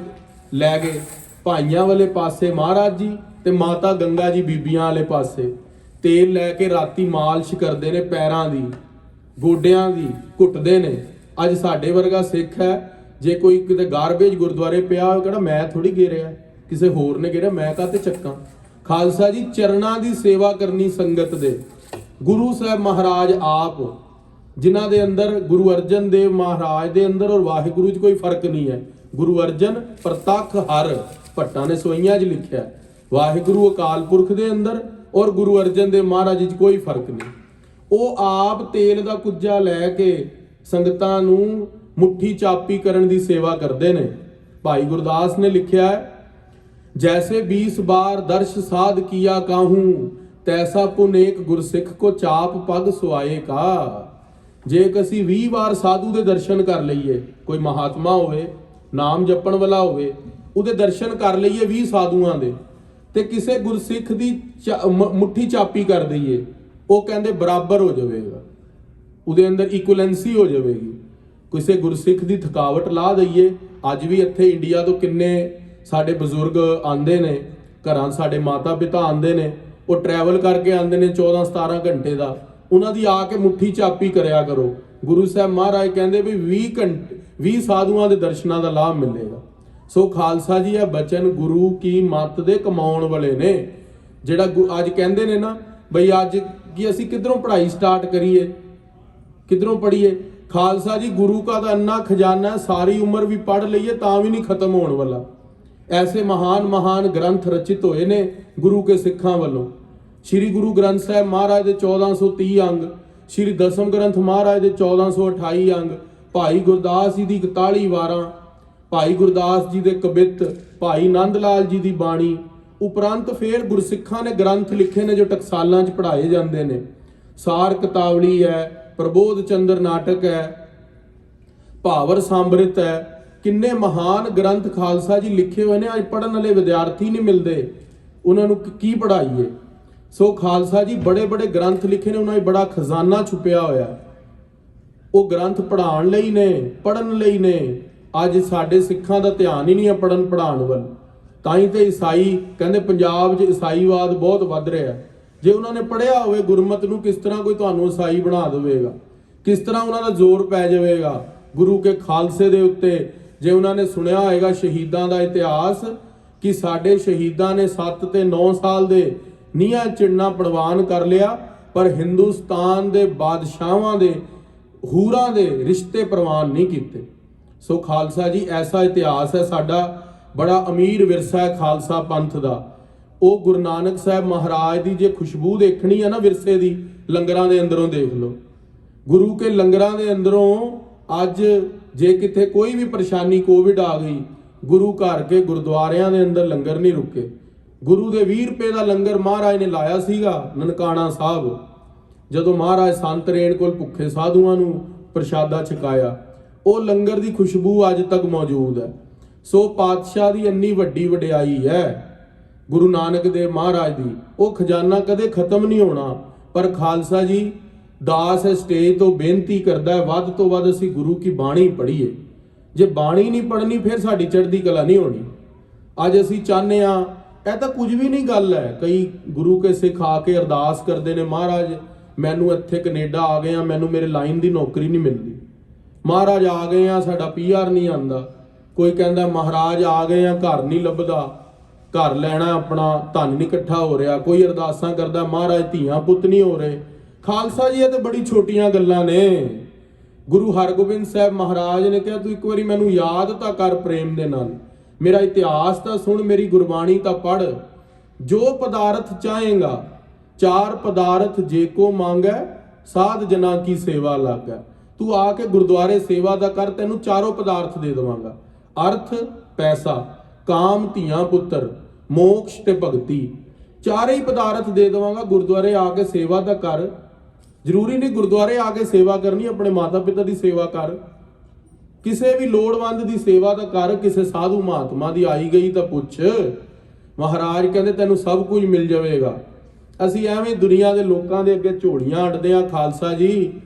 ਲੈ ਗਏ, ਭਾਈਆਂ ਵਾਲੇ ਪਾਸੇ ਮਹਾਰਾਜ ਜੀ ਤੇ ਮਾਤਾ ਗੰਗਾ ਜੀ ਬੀਬੀਆਂ ਵਾਲੇ ਪਾਸੇ। ਤੇਲ ਲੈ ਕੇ ਰਾਤੀ ਮਾਲਿਸ਼ ਕਰਦੇ ਨੇ, ਪੈਰਾਂ ਦੀ, ਗੋਡਿਆਂ ਦੀ, ਘੁੱਟਦੇ ਨੇ। ਅੱਜ ਸਾਡੇ ਵਰਗਾ ਸਿੱਖ ਹੈ, ਜੇ ਕੋਈ ਕਿਤੇ ਗਾਰਬੇਜ ਗੁਰਦੁਆਰੇ ਪਿਆ, ਕਿਹੜਾ ਮੈਂ ਥੋੜੀ ਗੇਰਿਆ, ਕਿਸੇ ਹੋਰ ਨੇ ਗੇਰਿਆ, ਮੈਂ ਕਾਹਤੇ ਚੱਕਾਂ। ਖਾਲਸਾ ਜੀ, ਚਰਨਾਂ ਦੀ ਸੇਵਾ ਕਰਨੀ ਸੰਗਤ ਦੇ। ਗੁਰੂ ਸਾਹਿਬ ਮਹਾਰਾਜ ਆਪ, ਜਿਨ੍ਹਾਂ ਦੇ ਅੰਦਰ ਗੁਰੂ ਅਰਜਨ ਦੇਵ ਮਹਾਰਾਜ ਦੇ ਅੰਦਰ ਔਰ ਵਾਹਿਗੁਰੂ 'ਚ ਕੋਈ ਫਰਕ ਨਹੀਂ ਹੈ। ਗੁਰੂ ਅਰਜਨ ਪ੍ਰਤੱਖ ਹਰ, ਭੱਟਾਂ ਨੇ ਸੋਈਆਂ 'ਚ ਲਿਖਿਆ, ਵਾਹਿਗੁਰੂ ਅਕਾਲ ਪੁਰਖ ਦੇ ਅੰਦਰ ਔਰ ਗੁਰੂ ਅਰਜਨ ਦੇਵ ਮਹਾਰਾਜ 'ਚ ਕੋਈ ਫਰਕ ਨਹੀਂ। ਉਹ ਆਪ ਤੇਲ ਦਾ ਕੁੱਜਾ ਲੈ ਕੇ ਸੰਗਤਾਂ ਨੂੰ ਮੁੱਠੀ ਚਾਪੀ ਕਰਨ ਦੀ ਸੇਵਾ ਕਰਦੇ ਨੇ। ਭਾਈ ਗੁਰਦਾਸ ਨੇ ਲਿਖਿਆ ਹੈ, ਜੈਸੇ 20 ਬਾਰ ਦਰਸ਼ ਸਾਧ ਕੀਆ ਕਾਹੂੰ, ਤੈਸਾ ਪੁਨੇਕ ਗੁਰਸਿੱਖ ਕੋ ਚਾਪ ਪਗ ਸੁਆਏ ਕਾ। ਜੇ ਅਸੀਂ 20 ਵਾਰ ਸਾਧੂ ਦੇ ਦਰਸ਼ਨ ਕਰ ਲਈਏ, ਕੋਈ ਮਹਾਤਮਾ ਹੋਵੇ, ਨਾਮ ਜਪਣ ਵਾਲਾ ਹੋਵੇ, ਉਹਦੇ ਦਰਸ਼ਨ ਕਰ ਲਈਏ 20 ਸਾਧੂਆਂ ਦੇ, ਤੇ ਕਿਸੇ ਗੁਰਸਿੱਖ ਦੀ ਮੁੱਠੀ ਚਾਪੀ ਕਰ ਦਈਏ, ਉਹ ਕਹਿੰਦੇ ਬਰਾਬਰ ਹੋ ਜਾਵੇਗਾ, ਉਹਦੇ ਅੰਦਰ ਇਕੁਇਲੈਂਸੀ ਹੋ ਜਾਵੇਗੀ। ਕਿਸੇ ਗੁਰਸਿੱਖ ਦੀ ਥਕਾਵਟ ਲਾ ਦਈਏ। ਅੱਜ ਵੀ ਇੱਥੇ ਇੰਡੀਆ ਤੋਂ ਕਿੰਨੇ ਸਾਡੇ ਬਜ਼ੁਰਗ ਆਉਂਦੇ ਨੇ, ਘਰਾਂ ਸਾਡੇ ਮਾਤਾ ਪਿਤਾ ਆਉਂਦੇ ਨੇ, ਉਹ ਟਰੈਵਲ ਕਰਕੇ ਆਉਂਦੇ ਨੇ 14-17 ਘੰਟੇ ਦਾ, ਉਹਨਾਂ ਦੀ ਆ ਕੇ ਮੁੱਠੀ ਚਾਪੀ ਕਰਿਆ ਕਰੋ। ਗੁਰੂ ਸਾਹਿਬ ਮਹਾਰਾਜ ਕਹਿੰਦੇ ਵੀ 20 ਸਾਧੂਆਂ ਦੇ ਦਰਸ਼ਨਾਂ ਦਾ ਲਾਭ ਮਿਲੇਗਾ। ਸੋ ਖਾਲਸਾ ਜੀ, ਇਹ ਬਚਨ ਗੁਰੂ ਕੀ ਮੱਤ ਦੇ ਕਮਾਉਣ ਵਾਲੇ ਨੇ। ਜਿਹੜਾ ਅੱਜ ਕਹਿੰਦੇ ਨੇ ਨਾ ਬਈ ਅੱਜ ਕੀ ਅਸੀਂ ਕਿੱਧਰੋਂ ਪੜ੍ਹਾਈ ਸਟਾਰਟ ਕਰੀਏ, ਕਿੱਧਰੋਂ ਪੜ੍ਹੀਏ। ਖਾਲਸਾ ਜੀ, ਗੁਰੂ ਕਾ ਤਾਂ ਇੰਨਾ ਖਜ਼ਾਨਾ ਹੈ, ਸਾਰੀ ਉਮਰ ਵੀ ਪੜ੍ਹ ਲਈਏ ਤਾਂ ਵੀ ਨਹੀਂ ਖਤਮ ਹੋਣ ਵਾਲਾ। ਐਸੇ ਮਹਾਨ ਗ੍ਰੰਥ ਰਚਿਤ ਹੋਏ ਨੇ ਗੁਰੂ ਕੇ ਸਿੱਖਾਂ ਵੱਲੋਂ। ਸ਼੍ਰੀ ਗੁਰੂ ਗ੍ਰੰਥ ਸਾਹਿਬ ਮਹਾਰਾਜ ਦੇ 1430 ਅੰਗ, ਸ਼੍ਰੀ ਦਸਮ ਗ੍ਰੰਥ ਮਹਾਰਾਜ ਦੇ 1428 ਅੰਗ, ਭਾਈ ਗੁਰਦਾਸ ਜੀ ਦੀ 41 ਵਾਰਾਂ, ਭਾਈ ਗੁਰਦਾਸ ਜੀ ਦੇ ਕਬਿੱਤ, ਭਾਈ ਨੰਦ ਲਾਲ ਜੀ ਦੀ ਬਾਣੀ, ਉਪਰੰਤ ਫੇਰ ਗੁਰਸਿੱਖਾਂ ਨੇ ਗ੍ਰੰਥ ਲਿਖੇ ਨੇ ਜੋ ਟਕਸਾਲਾਂ 'ਚ ਪੜ੍ਹਾਏ ਜਾਂਦੇ ਨੇ। ਸਾਰ ਕਿਤਾਵਲੀ ਹੈ, ਪ੍ਰਬੋਧ ਚੰਦਰ ਨਾਟਕ ਹੈ, ਭਾਵਰ ਸੰਬਰਿਤ ਹੈ। ਕਿੰਨੇ ਮਹਾਨ ਗ੍ਰੰਥ ਖਾਲਸਾ ਜੀ ਲਿਖੇ ਹੋਏ ਨੇ, ਅੱਜ ਪੜ੍ਹਨ ਵਾਲੇ ਵਿਦਿਆਰਥੀ ਨਹੀਂ ਮਿਲਦੇ, ਉਹਨਾਂ ਨੂੰ ਕੀ ਪੜ੍ਹਾਈਏ। ਸੋ ਖਾਲਸਾ ਜੀ ਬੜੇ ਬੜੇ ਗ੍ਰੰਥ ਲਿਖੇ ਨੇ, ਉਹਨਾਂ ਵਿੱਚ ਬੜਾ ਖਜ਼ਾਨਾ ਛੁਪਿਆ ਹੋਇਆ। ਉਹ ਗ੍ਰੰਥ ਪੜ੍ਹਾਉਣ ਲਈ ਨੇ, ਪੜ੍ਹਨ ਲਈ ਨੇ। ਅੱਜ ਸਾਡੇ ਸਿੱਖਾਂ ਦਾ ਧਿਆਨ ਹੀ ਨਹੀਂ ਹੈ ਪੜ੍ਹਨ ਪੜ੍ਹਾਉਣ ਵੱਲ। ਤਾਂ ਹੀ ਤੇ ਈਸਾਈ ਕਹਿੰਦੇ ਪੰਜਾਬ 'ਚ ਈਸਾਈਵਾਦ ਬਹੁਤ ਵੱਧ ਰਿਹਾ। ਜੇ ਉਹਨਾਂ ਨੇ ਪੜ੍ਹਿਆ ਹੋਵੇ ਗੁਰਮਤ ਨੂੰ, ਕਿਸ ਤਰ੍ਹਾਂ ਕੋਈ ਤੁਹਾਨੂੰ ਈਸਾਈ ਬਣਾ ਦੇਵੇਗਾ? ਕਿਸ ਤਰ੍ਹਾਂ ਉਹਨਾਂ ਦਾ ਜ਼ੋਰ ਪੈ ਜਾਵੇਗਾ ਗੁਰੂ ਕੇ ਖਾਲਸੇ ਦੇ ਉੱਤੇ? ਜੇ ਉਹਨਾਂ ਨੇ ਸੁਣਿਆ ਹੋਏਗਾ ਸ਼ਹੀਦਾਂ ਦਾ ਇਤਿਹਾਸ ਕਿ ਸਾਡੇ ਸ਼ਹੀਦਾਂ ਨੇ 7 ਤੇ 9 ਸਾਲ ਦੇ ਨੀਹਾਂ ਚਿੜਨਾ ਪ੍ਰਵਾਨ ਕਰ ਲਿਆ, ਪਰ ਹਿੰਦੁਸਤਾਨ ਦੇ ਬਾਦਸ਼ਾਹਾਂ ਦੇ ਹੂਰਾਂ ਦੇ ਰਿਸ਼ਤੇ ਪ੍ਰਵਾਨ ਨਹੀਂ ਕੀਤੇ। ਸੋ ਖਾਲਸਾ ਜੀ ਐਸਾ ਇਤਿਹਾਸ ਹੈ ਸਾਡਾ, ਬੜਾ ਅਮੀਰ ਵਿਰਸਾ ਹੈ ਖਾਲਸਾ ਪੰਥ ਦਾ। ਉਹ ਗੁਰੂ ਨਾਨਕ ਸਾਹਿਬ ਮਹਾਰਾਜ ਦੀ ਜੇ ਖੁਸ਼ਬੂ ਦੇਖਣੀ ਹੈ ਨਾ ਵਿਰਸੇ ਦੀ, ਲੰਗਰਾਂ ਦੇ ਅੰਦਰੋਂ ਦੇਖ ਲਓ। ਗੁਰੂ ਕੇ ਲੰਗਰਾਂ ਦੇ ਅੰਦਰੋਂ ਅੱਜ ਜੇ ਕਿਤੇ ਕੋਈ ਵੀ ਪਰੇਸ਼ਾਨੀ ਕੋਵਿਡ ਆ ਗਈ, ਗੁਰੂ ਘਰ ਕੇ ਗੁਰਦੁਆਰਿਆਂ ਦੇ ਅੰਦਰ ਲੰਗਰ ਨਹੀਂ ਰੁਕੇ। ਗੁਰੂ ਦੇ 20 ਰੁਪਏ ਦਾ ਲੰਗਰ ਮਹਾਰਾਜ ਨੇ ਲਾਇਆ ਸੀਗਾ ਨਨਕਾਣਾ ਸਾਹਿਬ, ਜਦੋਂ ਮਹਾਰਾਜ ਸੰਤ ਰੇਣ ਕੋਲ ਭੁੱਖੇ ਸਾਧੂਆਂ ਨੂੰ ਪ੍ਰਸ਼ਾਦਾ ਛਕਾਇਆ। ਉਹ ਲੰਗਰ ਦੀ ਖੁਸ਼ਬੂ ਅੱਜ ਤੱਕ ਮੌਜੂਦ ਹੈ। ਸੋ ਪਾਤਸ਼ਾਹ ਦੀ ਇੰਨੀ ਵੱਡੀ ਵਡਿਆਈ ਹੈ ਗੁਰੂ ਨਾਨਕ ਦੇਵ ਮਹਾਰਾਜ ਦੀ, ਉਹ ਖਜ਼ਾਨਾ ਕਦੇ ਖਤਮ ਨਹੀਂ ਹੋਣਾ। ਪਰ ਖਾਲਸਾ ਜੀ ਦਾਸ ਸਟੇਜ ਤੋਂ ਬੇਨਤੀ ਕਰਦਾ ਹੈ, ਵੱਧ ਤੋਂ ਵੱਧ ਅਸੀਂ ਗੁਰੂ ਕੀ ਬਾਣੀ ਪੜ੍ਹੀਏ। ਜੇ ਬਾਣੀ ਨਹੀਂ ਪੜ੍ਹਨੀ ਫਿਰ ਸਾਡੀ ਚੜ੍ਹਦੀ ਕਲਾ ਨਹੀਂ ਹੋਣੀ। ਅੱਜ ਅਸੀਂ ਚਾਹੁੰਦੇ ਹਾਂ, ਇਹ ਤਾਂ ਕੁਝ ਵੀ ਨਹੀਂ ਗੱਲ ਹੈ। ਕਈ ਗੁਰੂ ਕੇ ਸਿੱਖ ਆ ਕੇ ਅਰਦਾਸ ਕਰਦੇ ਨੇ, ਮਹਾਰਾਜ ਮੈਨੂੰ ਇੱਥੇ ਕੈਨੇਡਾ ਆ ਗਏ ਆ, ਮੈਨੂੰ ਮੇਰੇ ਲਾਈਨ ਦੀ ਨੌਕਰੀ ਨਹੀਂ ਮਿਲਦੀ। ਮਹਾਰਾਜ ਆ ਗਏ ਆ, ਸਾਡਾ PR ਨਹੀਂ ਆਉਂਦਾ। ਕੋਈ ਕਹਿੰਦਾ ਮਹਾਰਾਜ ਆ ਗਏ ਆ, ਘਰ ਨਹੀਂ ਲੱਭਦਾ, ਘਰ ਲੈਣਾ ਆਪਣਾ ਧਨ ਨਹੀਂ ਇਕੱਠਾ ਹੋ ਰਿਹਾ। ਕੋਈ ਅਰਦਾਸਾਂ ਕਰਦਾ ਮਹਾਰਾਜ ਧੀਆਂ ਪੁੱਤ ਨਹੀਂ ਹੋ ਰਹੇ। ਖਾਲਸਾ ਜੀ ਇਹ ਤਾਂ ਬੜੀ ਛੋਟੀਆਂ ਗੱਲਾਂ ਨੇ। ਗੁਰੂ ਹਰਗੋਬਿੰਦ ਸਾਹਿਬ ਮਹਾਰਾਜ ਨੇ ਕਿਹਾ ਤੂੰ ਇੱਕ ਵਾਰੀ ਮੈਨੂੰ ਯਾਦ ਤਾਂ ਕਰ ਪ੍ਰੇਮ ਦੇ ਨਾਲ, ਮੇਰਾ ਇਤਿਹਾਸ ਤਾਂ ਸੁਣ, ਮੇਰੀ ਗੁਰਬਾਣੀ ਤਾਂ ਪੜ੍ਹ। ਜੋ ਪਦਾਰਥ ਚਾਹੇਗਾ 4 ਪਦਾਰਥ ਜੇ ਕੋ ਮੰਗੈ, ਸਾਧ ਜਨਾਂ ਕੀ ਸੇਵਾ ਲਾਗੈ। ਤੂੰ ਆ ਕੇ ਗੁਰਦੁਆਰੇ ਸੇਵਾ ਦਾ ਕਰ, ਤੈਨੂੰ 4 ਪਦਾਰਥ ਦੇ ਦੇਵਾਂਗਾ। ਅਰਥ ਪੈਸਾ, ਕਾਮ ਧੀਆਂ ਪੁੱਤਰ, ਮੋਕਸ਼ ਤੇ ਭਗਤੀ, 4 ਹੀ ਪਦਾਰਥ ਦੇ ਦੇਵਾਂਗਾ। ਗੁਰਦੁਆਰੇ ਆ ਕੇ ਸੇਵਾ ਦਾ ਕਰ। ਜ਼ਰੂਰੀ ਨਹੀਂ ਗੁਰਦੁਆਰੇ ਆ ਕੇ ਸੇਵਾ ਕਰਨੀ, ਆਪਣੇ ਮਾਤਾ ਪਿਤਾ ਦੀ ਸੇਵਾ ਕਰ, ਕਿਸੇ ਵੀ ਲੋੜਵੰਦ ਦੀ ਸੇਵਾ ਦਾ ਕਰ। ਕਿਸੇ ਸਾਧੂ ਮਹਾਤਮਾ ਦੀ ਆਈ ਗਈ ਤਾਂ ਪੁੱਛ। ਮਹਾਰਾਜ ਕਹਿੰਦੇ ਤੈਨੂੰ ਸਭ ਕੁਝ ਮਿਲ ਜਾਵੇਗਾ। ਅਸੀਂ ਐਵੇਂ ਦੁਨੀਆ ਦੇ ਲੋਕਾਂ ਦੇ ਅੱਗੇ ਝੋਲੀਆਂ ਅੜਦੇ ਆ। ਖਾਲਸਾ ਜੀ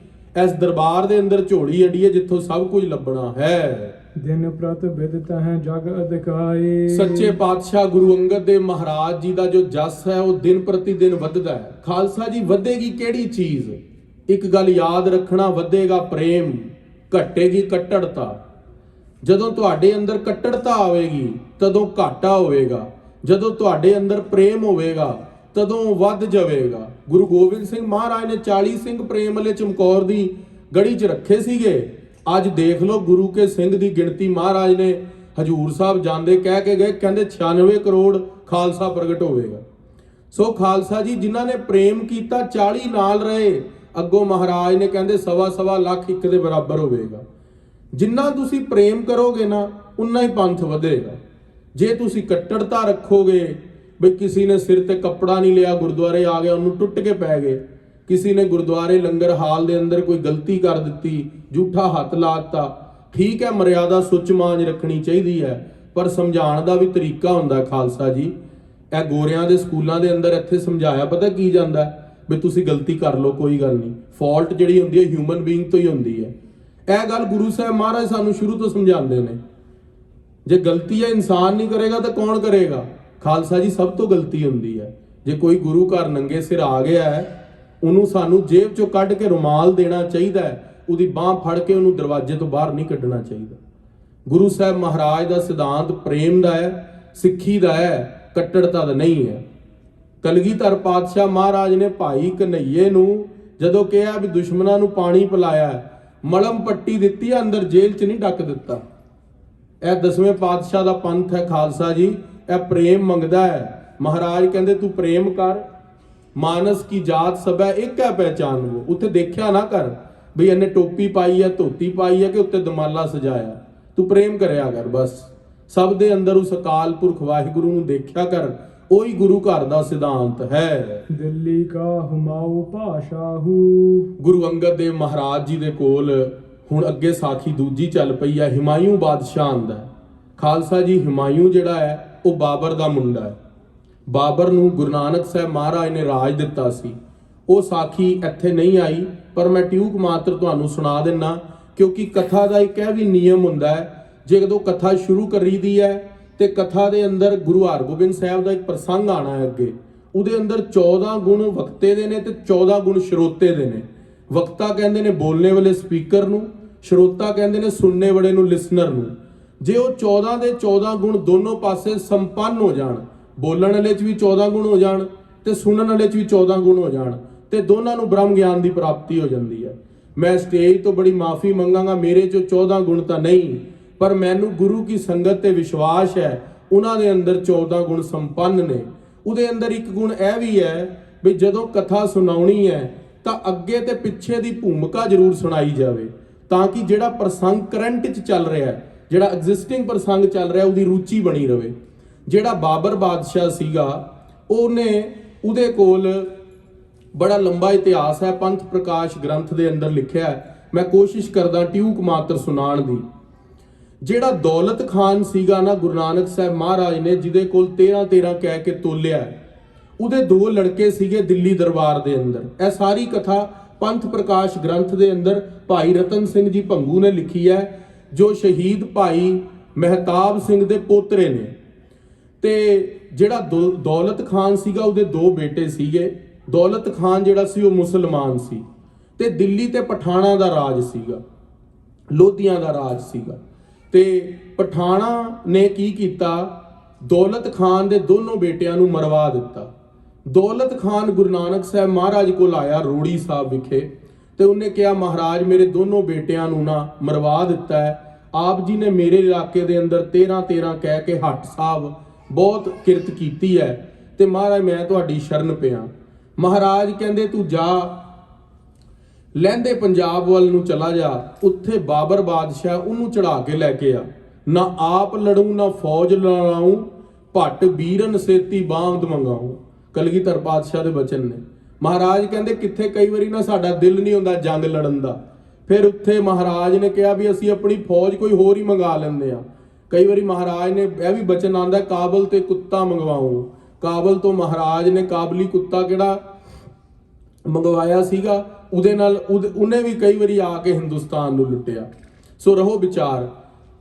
ਇਸ ਦਰਬਾਰ ਦੇ ਅੰਦਰ ਝੋਲੀ ਅੜੀਏ ਜਿੱਥੋਂ ਸਭ ਕੁਝ ਲੱਭਣਾ ਹੈ। ਦਿਨ ਪ੍ਰਤ ਬਿਦਤ ਹੈ ਜਗ ਅਧਿਕਾਏ। ਸੱਚੇ ਪਾਤਸ਼ਾਹ ਗੁਰੂ ਅੰਗਦ ਦੇਵ ਮਹਾਰਾਜ ਜੀ ਦਾ ਜੋ ਜਸ ਹੈ ਉਹ ਦਿਨ ਪ੍ਰਤੀ ਦਿਨ ਵੱਧਦਾ ਹੈ। ਖਾਲਸਾ ਜੀ ਵਧੇਗੀ ਕਿਹੜੀ ਚੀਜ਼? ਇੱਕ ਗੱਲ ਯਾਦ ਰੱਖਣਾ, ਵਧੇਗਾ ਪ੍ਰੇਮ, ਘਟੇਗੀ ਕੱਟੜਤਾ। ਜਦੋਂ ਤੁਹਾਡੇ ਅੰਦਰ ਕੱਟੜਤਾ ਆਵੇਗੀ ਤਦੋਂ ਘਾਟਾ ਹੋਵੇਗਾ, ਜਦੋਂ ਤੁਹਾਡੇ ਅੰਦਰ ਪ੍ਰੇਮ ਹੋਵੇਗਾ ਤਦੋਂ ਵੱਧ ਜਾਵੇਗਾ। ਗੁਰੂ ਗੋਬਿੰਦ ਸਿੰਘ ਮਹਾਰਾਜ ਨੇ 40 ਸਿੰਘ ਪ੍ਰੇਮ ਵਾਲੇ ਚਮਕੌਰ ਦੀ ਗੜੀ 'ਚ ਰੱਖੇ ਸੀਗੇ। ਅੱਜ ਦੇਖ ਲਓ ਗੁਰੂ ਕੇ ਸਿੰਘ ਦੀ ਗਿਣਤੀ ਮਹਾਰਾਜ ਨੇ ਹਜੂਰ ਸਾਹਿਬ ਜਾਂਦੇ ਕਹਿ ਕੇ ਗਏ, ਕਹਿੰਦੇ 96 ਕਰੋੜ ਖਾਲਸਾ ਪ੍ਰਗਟ ਹੋਵੇਗਾ। ਸੋ ਖਾਲਸਾ ਜੀ ਜਿਨ੍ਹਾਂ ਨੇ ਪ੍ਰੇਮ ਕੀਤਾ 40 ਨਾਲ ਰਹੇ। ਅੱਗੋਂ ਮਹਾਰਾਜ ਨੇ ਕਹਿੰਦੇ 1.25 ਲੱਖ ਇੱਕ ਦੇ ਬਰਾਬਰ ਹੋਵੇਗਾ। ਜਿੰਨਾ ਤੁਸੀਂ ਪ੍ਰੇਮ ਕਰੋਗੇ ਨਾ ਉਨਾ ਹੀ ਪੰਥ ਵਧੇਗਾ। ਜੇ ਤੁਸੀਂ ਕੱਟੜਤਾ ਰੱਖੋਗੇ, ਬਈ ਕਿਸੇ ਨੇ ਸਿਰ ਤੇ ਕੱਪੜਾ ਨਹੀਂ ਲਿਆ ਗੁਰਦੁਆਰੇ ਆ ਗਿਆ ਉਹਨੂੰ ਟੁੱਟ ਕੇ ਪੈ ਗਏ, ਕਿਸੇ ਨੇ ਗੁਰਦੁਆਰੇ ਲੰਗਰ ਹਾਲ ਦੇ ਅੰਦਰ ਕੋਈ ਗਲਤੀ ਕਰ ਦਿੱਤੀ, ਝੂਠਾ ਹੱਥ ਲਾਤਾ, ਠੀਕ ਹੈ ਮਰਿਆਦਾ ਸੁੱਚ ਮਾਂਜ ਰੱਖਣੀ ਚਾਹੀਦੀ ਹੈ, ਪਰ ਸਮਝਾਉਣ ਦਾ ਵੀ ਤਰੀਕਾ ਹੁੰਦਾ। ਖਾਲਸਾ ਜੀ ਇਹ ਗੋਰਿਆਂ ਦੇ ਸਕੂਲਾਂ ਦੇ ਅੰਦਰ ਇੱਥੇ ਸਮਝਾਇਆ ਪਤਾ ਕੀ ਜਾਂਦਾ, ਵੀ ਤੁਸੀਂ ਗਲਤੀ ਕਰ ਲਓ ਕੋਈ ਗੱਲ ਨਹੀਂ। ਫਾਲਟ ਜਿਹੜੀ ਹੁੰਦੀ ਹੈ ਹਿਊਮਨ ਬੀਇੰਗ ਤੋਂ ਹੀ ਹੁੰਦੀ ਹੈ। ਇਹ ਗੱਲ ਗੁਰੂ ਸਾਹਿਬ ਮਹਾਰਾਜ ਸਾਨੂੰ ਸ਼ੁਰੂ ਤੋਂ ਸਮਝਾਉਂਦੇ ਨੇ। ਜੇ ਗਲਤੀ ਹੈ ਇਨਸਾਨ ਨਹੀਂ ਕਰੇਗਾ ਤਾਂ ਕੌਣ ਕਰੇਗਾ? ਖਾਲਸਾ ਜੀ ਸਭ ਤੋਂ ਗਲਤੀ ਹੁੰਦੀ ਹੈ। ਜੇ ਕੋਈ ਗੁਰੂ ਘਰ ਨੰਗੇ ਸਿਰ ਆ ਗਿਆ ਹੈ, ਉਹਨੂੰ ਸਾਨੂੰ ਜੇਬ ਚੋਂ ਕੱਢ ਕੇ ਰੁਮਾਲ ਦੇਣਾ ਚਾਹੀਦਾ ਹੈ, ਉਹਦੀ ਬਾਹ ਫੜ ਕੇ ਉਹਨੂੰ ਦਰਵਾਜ਼ੇ ਤੋਂ ਬਾਹਰ ਨਹੀਂ ਕੱਢਣਾ ਚਾਹੀਦਾ। ਗੁਰੂ ਸਾਹਿਬ ਮਹਾਰਾਜ ਦਾ ਸਿਧਾਂਤ ਪ੍ਰੇਮ ਦਾ ਹੈ, ਸਿੱਖੀ ਦਾ ਹੈ, ਕੱਟੜਤਾ ਦਾ ਨਹੀਂ ਹੈ। ਕਲਗੀਧਰ ਪਾਤਸ਼ਾਹ ਮਹਾਰਾਜ ਨੇ ਭਾਈ ਕਨਈਏ ਨੂੰ ਜਦੋਂ ਕਿਹਾ ਵੀ ਦੁਸ਼ਮਣਾਂ ਨੂੰ ਪਾਣੀ ਪਿਲਾਇਆ, ਮਲਮ ਪੱਟੀ ਦਿੱਤੀ, ਅੰਦਰ ਜੇਲ੍ਹ 'ਚ ਨਹੀਂ ਡੱਕ ਦਿੱਤਾ। ਇਹ 10ਵੇਂ ਪਾਤਸ਼ਾਹ ਦਾ ਪੰਥ ਹੈ ਖਾਲਸਾ ਜੀ, ਇਹ ਪ੍ਰੇਮ ਮੰਗਦਾ ਹੈ। ਮਹਾਰਾਜ ਕਹਿੰਦੇ ਤੂੰ ਪ੍ਰੇਮ ਕਰ, ਮਾਨਸ ਕੀ ਜਾਤ ਸਭ ਹੈ ਇੱਕ ਹੈ ਪਹਿਚਾਨ ਉਹ। ਉੱਥੇ ਦੇਖਿਆ ਨਾ ਕਰ ਬਈ ਇਹਨੇ ਟੋਪੀ ਪਾਈ ਹੈ, ਧੋਤੀ ਪਾਈ ਹੈ ਕਿ ਉੱਤੇ ਦਮਾਲਾ ਸਜਾਇਆ। ਤੂੰ ਪ੍ਰੇਮ ਕਰਿਆ ਕਰ ਬਸ। ਸਭ ਦੇ ਅੰਦਰ ਉਸ ਅਕਾਲ ਪੁਰਖ ਵਾਹਿਗੁਰੂ ਨੂੰ ਦੇਖਿਆ ਕਰ, ਉਹੀ ਗੁਰੂ ਘਰ ਦਾ ਸਿਧਾਂਤ ਹੈ। ਦਿੱਲੀ ਕਾ ਹੁਮਾਊ ਭਾਸ਼ਾਹੂ। ਗੁਰੂ ਅੰਗਦ ਦੇਵ ਮਹਾਰਾਜ ਜੀ ਦੇ ਕੋਲ ਹੁਣ ਅੱਗੇ ਸਾਖੀ ਦੂਜੀ ਚੱਲ ਪਈ ਹੈ। ਹਿਮਾਯੂ ਬਾਦਸ਼ਾਹ ਆਂਦਾ ਹੈ। ਖਾਲਸਾ ਜੀ, ਹਿਮਾਯੂ ਜਿਹੜਾ ਹੈ ਉਹ ਬਾਬਰ ਦਾ ਮੁੰਡਾ ਹੈ। ਬਾਬਰ ਨੂੰ ਗੁਰੂ ਨਾਨਕ ਸਾਹਿਬ ਮਹਾਰਾਜ ਨੇ ਰਾਜ ਦਿੱਤਾ ਸੀ। ਉਹ ਸਾਖੀ ਇੱਥੇ ਨਹੀਂ ਆਈ, ਪਰ ਮੈਂ ਟਿਊਕ ਮਾਤਰ ਤੁਹਾਨੂੰ ਸੁਣਾ ਦਿੰਨਾ, ਕਿਉਂਕਿ ਕਥਾ ਦਾ ਇੱਕ ਇਹ ਵੀ ਨਿਯਮ ਹੁੰਦਾ ਹੈ, ਜਦੋਂ ਕਥਾ ਸ਼ੁਰੂ ਕਰੀਦੀ ਹੈ ਤੇ ਕਥਾ ਦੇ ਅੰਦਰ ਗੁਰੂ ਹਰਗੋਬਿੰਦ ਸਾਹਿਬ ਦਾ ਇੱਕ ਪ੍ਰਸੰਗ ਆਣਾ ਹੈ ਅੱਗੇ। ਉਹਦੇ ਅੰਦਰ 14 ਗੁਣ ਵਕਤੇ ਦੇ ਨੇ ਤੇ 14 ਗੁਣ ਸਰੋਤੇ ਦੇ ਨੇ। ਵਕਤਾ ਕਹਿੰਦੇ ਨੇ ਬੋਲਣੇ ਵਾਲੇ ਸਪੀਕਰ ਨੂੰ, ਸਰੋਤਾ ਕਹਿੰਦੇ ਨੇ ਸੁਣਨੇ ਵਾਲੇ ਨੂੰ, ਲਿਸਨਰ ਨੂੰ। ਜੇ ਉਹ 14 ਦੇ 14 ਗੁਣ ਦੋਨੋਂ ਪਾਸੇ ਸੰਪੰਨ ਹੋ ਜਾਣ, ਬੋਲਣ ਵਾਲੇ 'ਚ ਵੀ 14 ਗੁਣ ਹੋ ਜਾਣ ਤੇ ਸੁਣਨ ਵਾਲੇ 'ਚ ਵੀ 14 ਗੁਣ ਹੋ ਜਾਣ, ਤੇ ਦੋਨਾਂ ਨੂੰ ਬ੍ਰਹਮ ਗਿਆਨ ਦੀ ਪ੍ਰਾਪਤੀ ਹੋ ਜਾਂਦੀ ਹੈ। ਮੈਂ ਸਟੇਜ ਤੋਂ ਬੜੀ ਮਾਫੀ ਮੰਗਾਂਗਾ, ਮੇਰੇ 'ਚੋਂ 14 ਗੁਣ ਤਾਂ ਨਹੀਂ, ਪਰ ਮੈਨੂੰ ਗੁਰੂ ਕੀ ਸੰਗਤ ਤੇ ਵਿਸ਼ਵਾਸ ਹੈ ਉਹਨਾਂ ਦੇ ਅੰਦਰ 14 ਗੁਣ ਸੰਪੰਨ ਨੇ। ਉਹਦੇ ਅੰਦਰ ਇੱਕ ਗੁਣ ਇਹ ਵੀ ਹੈ ਵੀ ਜਦੋਂ ਕਥਾ ਸੁਣਾਉਣੀ ਹੈ ਤਾਂ ਅੱਗੇ ਤੇ ਪਿੱਛੇ ਦੀ ਭੂਮਿਕਾ ਜ਼ਰੂਰ ਸੁਣਾਈ ਜਾਵੇ, ਤਾਂ ਕਿ ਜਿਹੜਾ ਪ੍ਰਸੰਗ ਕਰੰਟ 'ਚ ਚੱਲ ਰਿਹਾ ਹੈ, ਜਿਹੜਾ ਐਗਜ਼ਿਸਟਿੰਗ ਪ੍ਰਸੰਗ ਚੱਲ ਰਿਹਾ, ਉਹਦੀ ਰੁਚੀ ਬਣੀ ਰਵੇ। ਜਿਹੜਾ ਬਾਬਰ ਬਾਦਸ਼ਾਹ ਸੀਗਾ ਉਹਦੇ ਕੋਲ ਬੜਾ ਲੰਬਾ ਇਤਿਹਾਸ ਹੈ, ਪੰਥ ਪ੍ਰਕਾਸ਼ ਗ੍ਰੰਥ ਦੇ ਅੰਦਰ ਲਿਖਿਆ ਹੈ। ਮੈਂ ਕੋਸ਼ਿਸ਼ ਕਰਦਾ ਟਿਊਕ ਮਾਤਰ ਸੁਣਾਉਣ ਦੀ। ਜਿਹੜਾ ਦੌਲਤ ਖਾਨ ਸੀਗਾ ਨਾ, ਗੁਰੂ ਨਾਨਕ ਸਾਹਿਬ ਮਹਾਰਾਜ ਨੇ ਜਿਹਦੇ ਕੋਲ 13 ਕਹਿ ਕੇ ਤੋਲਿਆ, ਉਹਦੇ 2 ਲੜਕੇ ਸੀਗੇ ਦਿੱਲੀ ਦਰਬਾਰ ਦੇ ਅੰਦਰ। ਇਹ ਸਾਰੀ ਕਥਾ ਪੰਥ ਪ੍ਰਕਾਸ਼ ਗ੍ਰੰਥ ਦੇ ਅੰਦਰ ਭਾਈ ਰਤਨ ਸਿੰਘ ਜੀ ਭੰਗੂ ਨੇ ਲਿਖੀ ਹੈ, ਜੋ ਸ਼ਹੀਦ ਭਾਈ ਮਹਿਤਾਬ ਸਿੰਘ ਦੇ ਪੋਤਰੇ ਨੇ। ਤੇ ਜਿਹੜਾ ਦੌਲਤ ਖਾਨ ਸੀਗਾ, ਉਹਦੇ 2 ਬੇਟੇ ਸੀਗੇ। ਦੌਲਤ ਖਾਨ ਜਿਹੜਾ ਸੀ ਉਹ ਮੁਸਲਮਾਨ ਸੀ, ਤੇ ਦਿੱਲੀ ਤੇ ਪਠਾਣਾ ਦਾ ਰਾਜ ਸੀਗਾ, ਲੋਧੀਆਂ ਦਾ ਰਾਜ ਸੀਗਾ। ਤੇ ਪਠਾਣਾ ਨੇ ਕੀ ਕੀਤਾ, ਦੌਲਤ ਖਾਨ ਦੇ ਦੋਨੋਂ ਬੇਟਿਆਂ ਨੂੰ ਮਰਵਾ ਦਿੱਤਾ। ਦੌਲਤ ਖਾਨ ਗੁਰੂ ਨਾਨਕ ਸਾਹਿਬ ਮਹਾਰਾਜ ਕੋਲ ਆਇਆ ਰੋੜੀ ਸਾਹਿਬ ਵਿਖੇ, ਤੇ ਉਹਨੇ ਕਿਹਾ, ਮਹਾਰਾਜ ਮੇਰੇ ਦੋਨੋਂ ਬੇਟਿਆਂ ਨੂੰ ਨਾ ਮਰਵਾ ਦਿੱਤਾ ਹੈ। ਆਪ ਜੀ ਨੇ ਮੇਰੇ ਇਲਾਕੇ ਦੇ ਅੰਦਰ 13 ਕਹਿ ਕੇ ਹੱਟ ਸਾਹਿਬ ਬਹੁਤ ਕਿਰਤ ਕੀਤੀ ਹੈ, ਤੇ ਮਹਾਰਾਜ ਮੈਂ ਤੁਹਾਡੀ ਸ਼ਰਨ ਪਿਆ। ਮਹਾਰਾਜ ਕਹਿੰਦੇ ਤੂੰ ਜਾ ਲਹਿੰਦੇ ਪੰਜਾਬ ਵੱਲ ਨੂੰ ਚਲਾ ਜਾ, ਉੱਥੇ ਬਾਬਰ ਬਾਦਸ਼ਾਹ ਉਹਨੂੰ ਚੜਾ ਕੇ ਲੈ ਕੇ ਆ। ਨਾ ਆਪ ਲੜੂ ਨਾ ਫੌਜ ਲੜਾਊ, ਭੱਟ ਵੀਰਨ ਸੇਤੀ ਬਾਂਦ ਮੰਗਾਊ। ਕਲਗੀਧਰ ਪਾਤਸ਼ਾਹ ਦੇ ਬਚਨ ਨੇ। ਮਹਾਰਾਜ ਕਹਿੰਦੇ ਕਿੱਥੇ ਕਈ ਵਾਰੀ ਨਾ ਸਾਡਾ ਦਿਲ ਨਹੀਂ ਹੁੰਦਾ ਜੰਗ ਲੜਨ ਦਾ, ਫਿਰ ਉੱਥੇ ਮਹਾਰਾਜ ਨੇ ਕਿਹਾ ਵੀ ਅਸੀਂ ਆਪਣੀ ਫੌਜ ਕੋਈ ਹੋਰ ਹੀ ਮੰਗਾ ਲੈਂਦੇ ਆ। ਕਈ ਵਾਰੀ ਮਹਾਰਾਜ ਨੇ ਇਹ ਵੀ ਬਚਨ ਆਂਦਾ, ਕਾਬਲ ਤੇ ਕੁੱਤਾ ਮੰਗਵਾਉ। ਕਾਬਲ ਤੋਂ ਮਹਾਰਾਜ ਨੇ ਕਾਬਲੀ ਕੁੱਤਾ ਕਿਹੜਾ ਮੰਗਵਾਇਆ ਸੀਗਾ, ਉਹਦੇ ਨਾਲ ਉਹਨੇ ਵੀ ਕਈ ਵਾਰੀ ਆ ਕੇ ਹਿੰਦੁਸਤਾਨ ਨੂੰ ਲੁੱਟਿਆ। ਸੋ ਰਹੋ ਵਿਚਾਰ,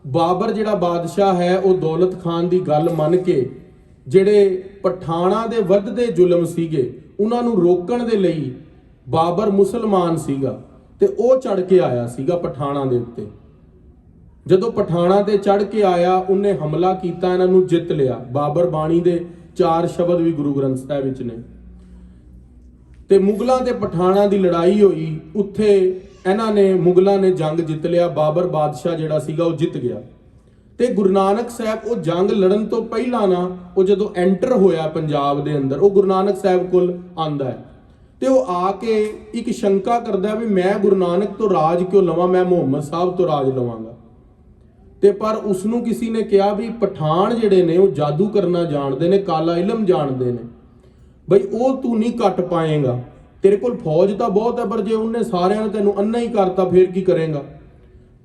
ਬਾਬਰ ਜਿਹੜਾ ਬਾਦਸ਼ਾਹ ਹੈ ਉਹ ਦੌਲਤ ਖਾਨ ਦੀ ਗੱਲ ਮੰਨ ਕੇ ਜਿਹੜੇ ਪਠਾਣਾ ਦੇ ਵੱਧਦੇ ਜ਼ੁਲਮ ਸੀਗੇ ਉਹਨਾਂ ਨੂੰ ਰੋਕਣ ਦੇ ਲਈ, ਬਾਬਰ ਮੁਸਲਮਾਨ ਸੀਗਾ ਤੇ ਉਹ ਚੜ ਕੇ ਆਇਆ ਸੀਗਾ ਪਠਾਣਾ ਦੇ ਉੱਤੇ। ਜਦੋਂ ਪਠਾਣਾ ਤੇ ਚੜ ਕੇ ਆਇਆ, ਉਹਨੇ ਹਮਲਾ ਕੀਤਾ, ਇਹਨਾਂ ਨੂੰ ਜਿੱਤ ਲਿਆ। ਬਾਬਰ ਬਾਣੀ ਦੇ 4 ਸ਼ਬਦ ਵੀ ਗੁਰੂ ਗ੍ਰੰਥ ਸਾਹਿਬ ਵਿੱਚ ਨੇ। ਤੇ ਮੁਗਲਾਂ ਤੇ ਪਠਾਣਾ ਦੀ ਲੜਾਈ ਹੋਈ, ਉੱਥੇ ਮੁਗਲਾਂ ਨੇ ਜੰਗ ਜਿੱਤ ਲਿਆ। ਬਾਬਰ ਬਾਦਸ਼ਾਹ ਜਿਹੜਾ ਸੀਗਾ ਉਹ ਜਿੱਤ ਗਿਆ। ਤੇ ਗੁਰੂ ਨਾਨਕ ਸਾਹਿਬ ਉਹ ਜੰਗ ਲੜਨ ਤੋਂ ਪਹਿਲਾਂ ਨਾ, ਉਹ ਜਦੋਂ ਐਂਟਰ ਹੋਇਆ ਪੰਜਾਬ ਦੇ ਅੰਦਰ, ਉਹ ਗੁਰੂ ਨਾਨਕ ਸਾਹਿਬ ਕੋਲ ਆਂਦਾ ਹੈ ਤੇ ਉਹ ਆ ਕੇ ਇੱਕ ਸ਼ੰਕਾ ਕਰਦਾ ਵੀ ਮੈਂ ਗੁਰੂ ਨਾਨਕ ਤੋਂ ਰਾਜ ਕਿਉਂ ਲਵਾਂ, ਮੈਂ ਮੁਹੰਮਦ ਸਾਹਿਬ ਤੋਂ ਰਾਜ ਲਵਾਂਗਾ। ਤੇ ਪਰ ਉਸਨੂੰ ਕਿਸੇ ਨੇ ਕਿਹਾ ਵੀ ਪਠਾਨ ਜਿਹੜੇ ਨੇ ਉਹ ਜਾਦੂ ਕਰਨਾ ਜਾਣਦੇ ਨੇ, ਕਾਲਾ ਇਲਮ ਜਾਣਦੇ ਨੇ, ਬਈ ਉਹ ਤੂੰ ਨਹੀਂ ਕੱਟ ਪਾਏਗਾ। ਤੇਰੇ ਕੋਲ ਫੌਜ ਤਾਂ ਬਹੁਤ ਹੈ, ਪਰ ਜੇ ਉਹਨੇ ਸਾਰਿਆਂ ਨੇ ਤੈਨੂੰ ਅੰਨਾ ਹੀ ਕਰਤਾ ਫੇਰ ਕੀ ਕਰੇਗਾ।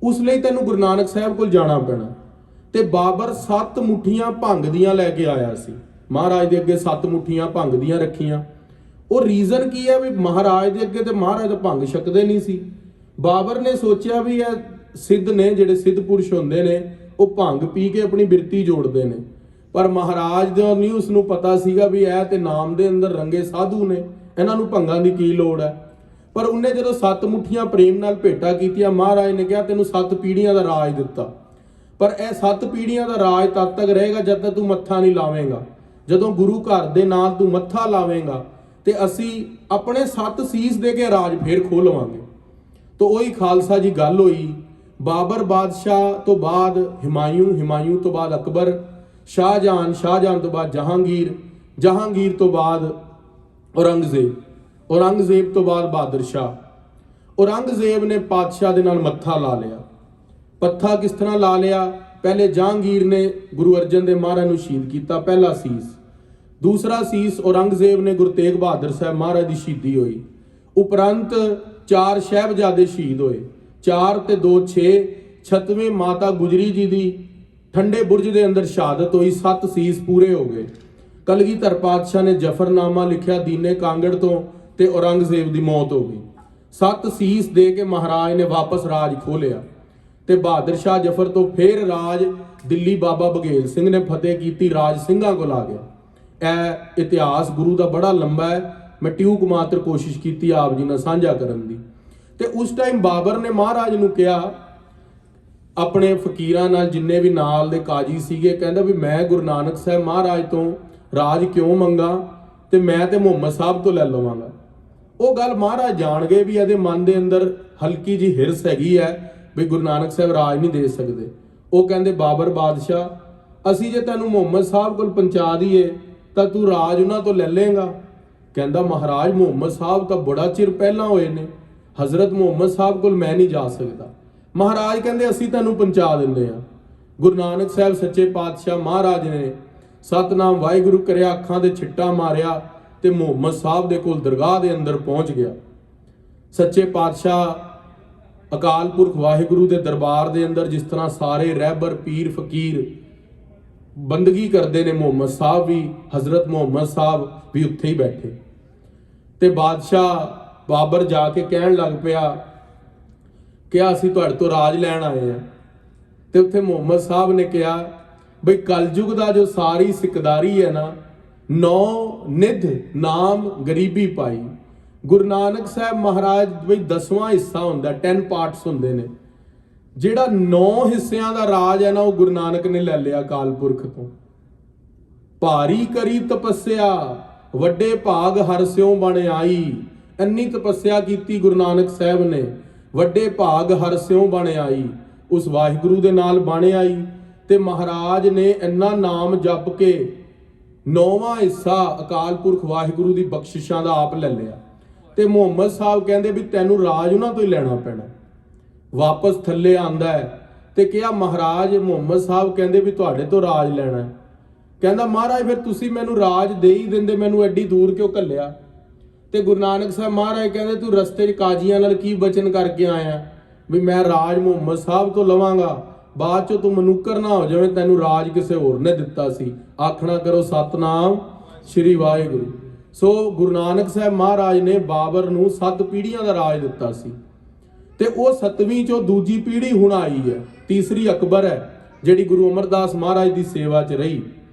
ਉਸ ਲਈ ਤੈਨੂੰ ਗੁਰੂ ਨਾਨਕ ਸਾਹਿਬ ਕੋਲ ਜਾਣਾ ਪੈਣਾ। ਤੇ ਬਾਬਰ 7 ਮੁੱਠੀਆਂ ਭੰਗ ਦੀਆਂ ਲੈ ਕੇ ਆਇਆ ਸੀ। ਮਹਾਰਾਜ ਦੇ ਅੱਗੇ 7 ਮੁੱਠੀਆਂ ਭੰਗ ਦੀਆਂ ਰੱਖੀਆਂ। ਉਹ ਰੀਜ਼ਨ ਕੀ ਹੈ ਵੀ ਮਹਾਰਾਜ ਦੇ ਅੱਗੇ ਤੇ ਮਹਾਰਾਜ ਤਾਂ ਭੰਗ ਛਕਦੇ ਨਹੀਂ ਸੀ। ਬਾਬਰ ਨੇ ਸੋਚਿਆ ਵੀ ਇਹ ਸਿੱਧ ਨੇ, ਜਿਹੜੇ ਸਿੱਧ ਪੁਰਸ਼ ਹੁੰਦੇ ਨੇ, ਉਹ ਭੰਗ ਪੀ ਕੇ ਆਪਣੀ ਬਿਰਤੀ ਜੋੜਦੇ ਨੇ। ਪਰ ਮਹਾਰਾਜ ਦਾ ਨਹੀਂ ਉਸਨੂੰ ਪਤਾ ਸੀਗਾ ਵੀ ਇਹ ਤੇ ਨਾਮ ਦੇ ਅੰਦਰ ਰੰਗੇ ਸਾਧੂ ਨੇ, ਇਹਨਾਂ ਨੂੰ ਭੰਗਾਂ ਦੀ ਕੀ ਲੋੜ ਹੈ। ਪਰ ਉਹਨੇ ਜਦੋਂ 7 ਮੁੱਠੀਆਂ ਪ੍ਰੇਮ ਨਾਲ ਭੇਟਾ ਕੀਤੀਆਂ, ਮਹਾਰਾਜ ਨੇ ਕਿਹਾ ਤੈਨੂੰ 7 ਪੀੜ੍ਹੀਆਂ ਦਾ ਰਾਜ ਦਿੱਤਾ, ਪਰ ਇਹ 7 ਪੀੜ੍ਹੀਆਂ ਦਾ ਰਾਜ ਤਦ ਤੱਕ ਰਹੇਗਾ ਜਦ ਤੱਕ ਤੂੰ ਮੱਥਾ ਨਹੀਂ ਲਾਵੇਂਗਾ। ਜਦੋਂ ਗੁਰੂ ਘਰ ਦੇ ਨਾਲ ਤੂੰ ਮੱਥਾ ਲਾਵੇਂਗਾ ਤੇ ਅਸੀਂ ਆਪਣੇ 7 ਸੀਸ ਦੇ ਕੇ ਰਾਜ ਫੇਰ ਖੋਹ ਲਵਾਂਗੇ। ਤਾਂ ਉਹੀ ਖਾਲਸਾ ਜੀ ਗੱਲ ਹੋਈ। ਬਾਬਰ ਬਾਦਸ਼ਾਹ ਤੋਂ ਬਾਅਦ ਹਿਮਾਯੂ ਤੋਂ ਬਾਅਦ ਅਕਬਰ, ਸ਼ਾਹਜਹਾਨ ਤੋਂ ਬਾਅਦ ਜਹਾਂਗੀਰ ਤੋਂ ਬਾਅਦ ਔਰੰਗਜ਼ੇਬ ਤੋਂ ਬਾਅਦ ਬਹਾਦਰ ਸ਼ਾਹ। ਔਰੰਗਜ਼ੇਬ ਨੇ ਪਾਤਸ਼ਾਹ ਦੇ ਨਾਲ ਮੱਥਾ ਲਾ ਲਿਆ। ਪੱਥਾ ਕਿਸ ਤਰ੍ਹਾਂ ਲਾ ਲਿਆ? ਪਹਿਲੇ ਜਹਾਂਗੀਰ ਨੇ ਗੁਰੂ ਅਰਜਨ ਦੇਵ ਮਹਾਰਾਜ ਨੂੰ ਸ਼ਹੀਦ ਕੀਤਾ, ਪਹਿਲਾ ਸੀਸ। ਦੂਸਰਾ ਸੀਸ ਔਰੰਗਜ਼ੇਬ ਨੇ ਗੁਰੂ ਤੇਗ ਬਹਾਦਰ ਸਾਹਿਬ ਮਹਾਰਾਜ ਦੀ ਸ਼ਹੀਦੀ ਹੋਈ। ਉਪਰੰਤ 4 ਸਾਹਿਬਜ਼ਾਦੇ ਸ਼ਹੀਦ ਹੋਏ। 4 ਤੇ 2 6 ਛਤਵੇਂ ਮਾਤਾ ਗੁਜਰੀ ਜੀ ਦੀ ਠੰਡੇ ਬੁਰਜ ਦੇ ਅੰਦਰ ਸ਼ਹਾਦਤ ਹੋਈ। 7 ਸੀਸ ਪੂਰੇ ਹੋ ਗਏ। ਕਲਗੀਧਰ ਪਾਤਸ਼ਾਹ ਨੇ ਜਫਰਨਾਮਾ ਲਿਖਿਆ ਦੀਨੇ ਕਾਂਗੜ ਤੋਂ ਤੇ ਔਰੰਗਜ਼ੇਬ ਦੀ ਮੌਤ ਹੋ ਗਈ। 7 ਸੀਸ ਦੇ ਕੇ ਮਹਾਰਾਜ ਨੇ ਵਾਪਸ ਰਾਜ ਖੋਲਿਆ ਤੇ ਬਹਾਦਰ ਸ਼ਾਹ ਜਫਰ ਤੋਂ ਫਿਰ ਰਾਜ ਦਿੱਲੀ ਬਾਬਾ ਬਘੇਲ ਸਿੰਘ ਨੇ ਫਤਿਹ ਕੀਤੀ, ਰਾਜ ਸਿੰਘਾਂ ਕੋਲ ਆ ਗਿਆ। ਇਹ ਇਤਿਹਾਸ ਗੁਰੂ ਦਾ ਬੜਾ ਲੰਬਾ ਹੈ, ਮੈਂ ਟਿਊਕ ਮਾਤਰ ਕੋਸ਼ਿਸ਼ ਕੀਤੀ ਆਪ ਜੀ ਨਾਲ ਸਾਂਝਾ ਕਰਨ ਦੀ। ਤੇ ਉਸ ਟਾਈਮ ਬਾਬਰ ਨੇ ਮਹਾਰਾਜ ਨੂੰ ਕਿਹਾ, ਆਪਣੇ ਫਕੀਰਾਂ ਨਾਲ ਜਿੰਨੇ ਵੀ ਨਾਲ ਦੇ ਕਾਜੀ ਸੀਗੇ, ਕਹਿੰਦਾ ਵੀ ਮੈਂ ਗੁਰੂ ਨਾਨਕ ਸਾਹਿਬ ਮਹਾਰਾਜ ਤੋਂ ਰਾਜ ਕਿਉਂ ਮੰਗਾ ਤੇ ਮੈਂ ਤੇ ਮੁਹੰਮਦ ਸਾਹਿਬ ਤੋਂ ਲੈ ਲਵਾਂਗਾ। ਉਹ ਗੱਲ ਮਹਾਰਾਜ ਜਾਣ ਗਏ ਵੀ ਇਹਦੇ ਮਨ ਦੇ ਅੰਦਰ ਹਲਕੀ ਜੀ ਹਿਰਸ ਹੈਗੀ ਹੈ ਵੀ ਗੁਰੂ ਨਾਨਕ ਸਾਹਿਬ ਰਾਜ ਨਹੀਂ ਦੇ ਸਕਦੇ। ਉਹ ਕਹਿੰਦੇ ਬਾਬਰ ਬਾਦਸ਼ਾਹ, ਅਸੀਂ ਜੇ ਤੈਨੂੰ ਮੁਹੰਮਦ ਸਾਹਿਬ ਕੋਲ ਪਹੁੰਚਾ ਦਈਏ ਤਾਂ ਤੂੰ ਰਾਜ ਉਹਨਾਂ ਤੋਂ ਲੈ ਲੇਗਾ। ਕਹਿੰਦਾ ਮਹਾਰਾਜ ਮੁਹੰਮਦ ਸਾਹਿਬ ਤਾਂ ਬੜਾ ਚਿਰ ਪਹਿਲਾਂ ਹੋਏ ਨੇ, ਹਜ਼ਰਤ ਮੁਹੰਮਦ ਸਾਹਿਬ ਕੋਲ ਮੈਂ ਨਹੀਂ ਜਾ ਸਕਦਾ। ਮਹਾਰਾਜ ਕਹਿੰਦੇ ਅਸੀਂ ਤੈਨੂੰ ਪਹੁੰਚਾ ਦਿੰਦੇ ਆ। ਗੁਰੂ ਨਾਨਕ ਸਾਹਿਬ ਸੱਚੇ ਪਾਤਸ਼ਾਹ ਮਹਾਰਾਜ ਨੇ ਸਤਨਾਮ ਵਾਹਿਗੁਰੂ ਕਰਿਆ, ਅੱਖਾਂ ਦੇ ਛਿੱਟਾ ਮਾਰਿਆ ਤੇ ਮੁਹੰਮਦ ਸਾਹਿਬ ਦੇ ਕੋਲ ਦਰਗਾਹ ਦੇ ਅੰਦਰ ਪਹੁੰਚ ਗਿਆ। ਸੱਚੇ ਪਾਤਸ਼ਾਹ ਅਕਾਲ ਪੁਰਖ ਵਾਹਿਗੁਰੂ ਦੇ ਦਰਬਾਰ ਦੇ ਅੰਦਰ ਜਿਸ ਤਰ੍ਹਾਂ ਸਾਰੇ ਰਹਿਬਰ ਪੀਰ ਫਕੀਰ ਬੰਦਗੀ ਕਰਦੇ ਨੇ, ਮੁਹੰਮਦ ਸਾਹਿਬ ਵੀ, ਹਜ਼ਰਤ ਮੁਹੰਮਦ ਸਾਹਿਬ ਵੀ ਉੱਥੇ ਹੀ ਬੈਠੇ। ਤੇ ਬਾਦਸ਼ਾਹ ਬਾਬਰ ਜਾ ਕੇ ਕਹਿਣ ਲੱਗ ਪਿਆ ਕਿ ਅਸੀਂ ਤੁਹਾਡੇ ਤੋਂ ਰਾਜ ਲੈਣ ਆਏ ਆ। ਤੇ ਉੱਥੇ ਮੁਹੰਮਦ ਸਾਹਿਬ ਨੇ ਕਿਹਾ ਬਈ ਕਲਯੁਗ ਦਾ ਜੋ ਸਾਰੀ ਸਿਕਦਾਰੀ ਹੈ ਨਾ, 9 ਨਿਧ ਨਾਮ ਗਰੀਬੀ ਪਾਈ। ਗੁਰੂ ਨਾਨਕ ਸਾਹਿਬ ਮਹਾਰਾਜ ਬਈ 10ਵਾਂ ਹਿੱਸਾ ਹੁੰਦਾ, 10 ਪਾਰਟਸ ਹੁੰਦੇ ਨੇ। ਜਿਹੜਾ 9 ਹਿੱਸਿਆਂ ਦਾ ਰਾਜ ਹੈ ਨਾ, ਉਹ ਗੁਰੂ ਨਾਨਕ ਨੇ ਲੈ ਲਿਆ ਅਕਾਲ ਪੁਰਖ ਤੋਂ। ਭਾਰੀ ਕਰੀ ਤਪੱਸਿਆ ਵੱਡੇ ਭਾਗ ਹਰ ਸਿਉ ਬਣ ਆਈ। ਇੰਨੀ ਤਪੱਸਿਆ ਕੀਤੀ ਗੁਰੂ ਨਾਨਕ ਸਾਹਿਬ ਨੇ, ਵੱਡੇ ਭਾਗ ਹਰ ਸਿਉ ਬਣ ਆਈ। ਉਸ ਵਾਹਿਗੁਰੂ ਦੇ ਨਾਲ ਬਣ ਆਈ ਤੇ ਮਹਾਰਾਜ ਨੇ ਇੰਨਾ ਨਾਮ ਜਪ ਕੇ 9ਵਾਂ ਹਿੱਸਾ ਅਕਾਲ ਪੁਰਖ ਵਾਹਿਗੁਰੂ ਦੀ ਬਖਸ਼ਿਸ਼ਾਂ ਦਾ ਆਪ ਲੈ ਲਿਆ। ਤੇ ਮੁਹੰਮਦ ਸਾਹਿਬ ਕਹਿੰਦੇ ਵੀ ਤੈਨੂੰ ਰਾਜ ਉਹਨਾਂ ਤੋਂ ਹੀ ਲੈਣਾ ਪੈਣਾ। ਵਾਪਸ ਥੱਲੇ ਆਂਦਾ ਹੈ ਤੇ ਕਿਹਾ ਮਹਾਰਾਜ, ਮੁਹੰਮਦ ਸਾਹਿਬ ਕਹਿੰਦੇ ਵੀ ਤੁਹਾਡੇ ਤੋਂ ਰਾਜ ਲੈਣਾ ਹੈ। ਕਹਿੰਦਾ ਮਹਾਰਾਜ ਫਿਰ ਤੁਸੀਂ ਮੈਨੂੰ ਰਾਜ ਦੇ ਹੀ ਦਿੰਦੇ, ਮੈਨੂੰ ਐਡੀ ਦੂਰ ਕਿਉਂ ਘੱਲਿਆ। ਤੇ ਗੁਰੂ ਨਾਨਕ ਸਾਹਿਬ ਮਹਾਰਾਜ ਕਹਿੰਦੇ ਤੂੰ ਰਸਤੇ 'ਚ ਕਾਜ਼ੀਆਂ ਨਾਲ ਕੀ ਬਚਨ ਕਰਕੇ ਆਇਆ ਵੀ ਮੈਂ ਰਾਜ ਮੁਹੰਮਦ ਸਾਹਿਬ ਤੋਂ ਲਵਾਂਗਾ, ਬਾਅਦ 'ਚੋਂ ਤੂੰ ਮਨੁੱਕਰ ਨਾ ਹੋ ਜਾਵੇਂ, ਤੈਨੂੰ ਰਾਜ ਕਿਸੇ ਹੋਰ ਨੇ ਦਿੱਤਾ ਸੀ। ਆਖਣਾ ਕਰੋ ਸਤਨਾਮ ਸ਼੍ਰੀ ਵਾਹਿਗੁਰੂ। ਸੋ ਗੁਰੂ ਨਾਨਕ ਸਾਹਿਬ ਮਹਾਰਾਜ ਨੇ ਬਾਬਰ ਨੂੰ 7 ਪੀੜ੍ਹੀਆਂ ਦਾ ਰਾਜ ਦਿੱਤਾ ਸੀ ਤੇ ਉਹ 7ਵੀਂ 'ਚੋਂ ਦੂਜੀ ਪੀੜ੍ਹੀ ਹੁਣ ਆਈ ਹੈ। ਤੀਸਰੀ ਅਕਬਰ ਹੈ ਜਿਹੜੀ ਗੁਰੂ ਅਮਰਦਾਸ ਮਹਾਰਾਜ ਦੀ ਸੇਵਾ 'ਚ ਰਹੀ।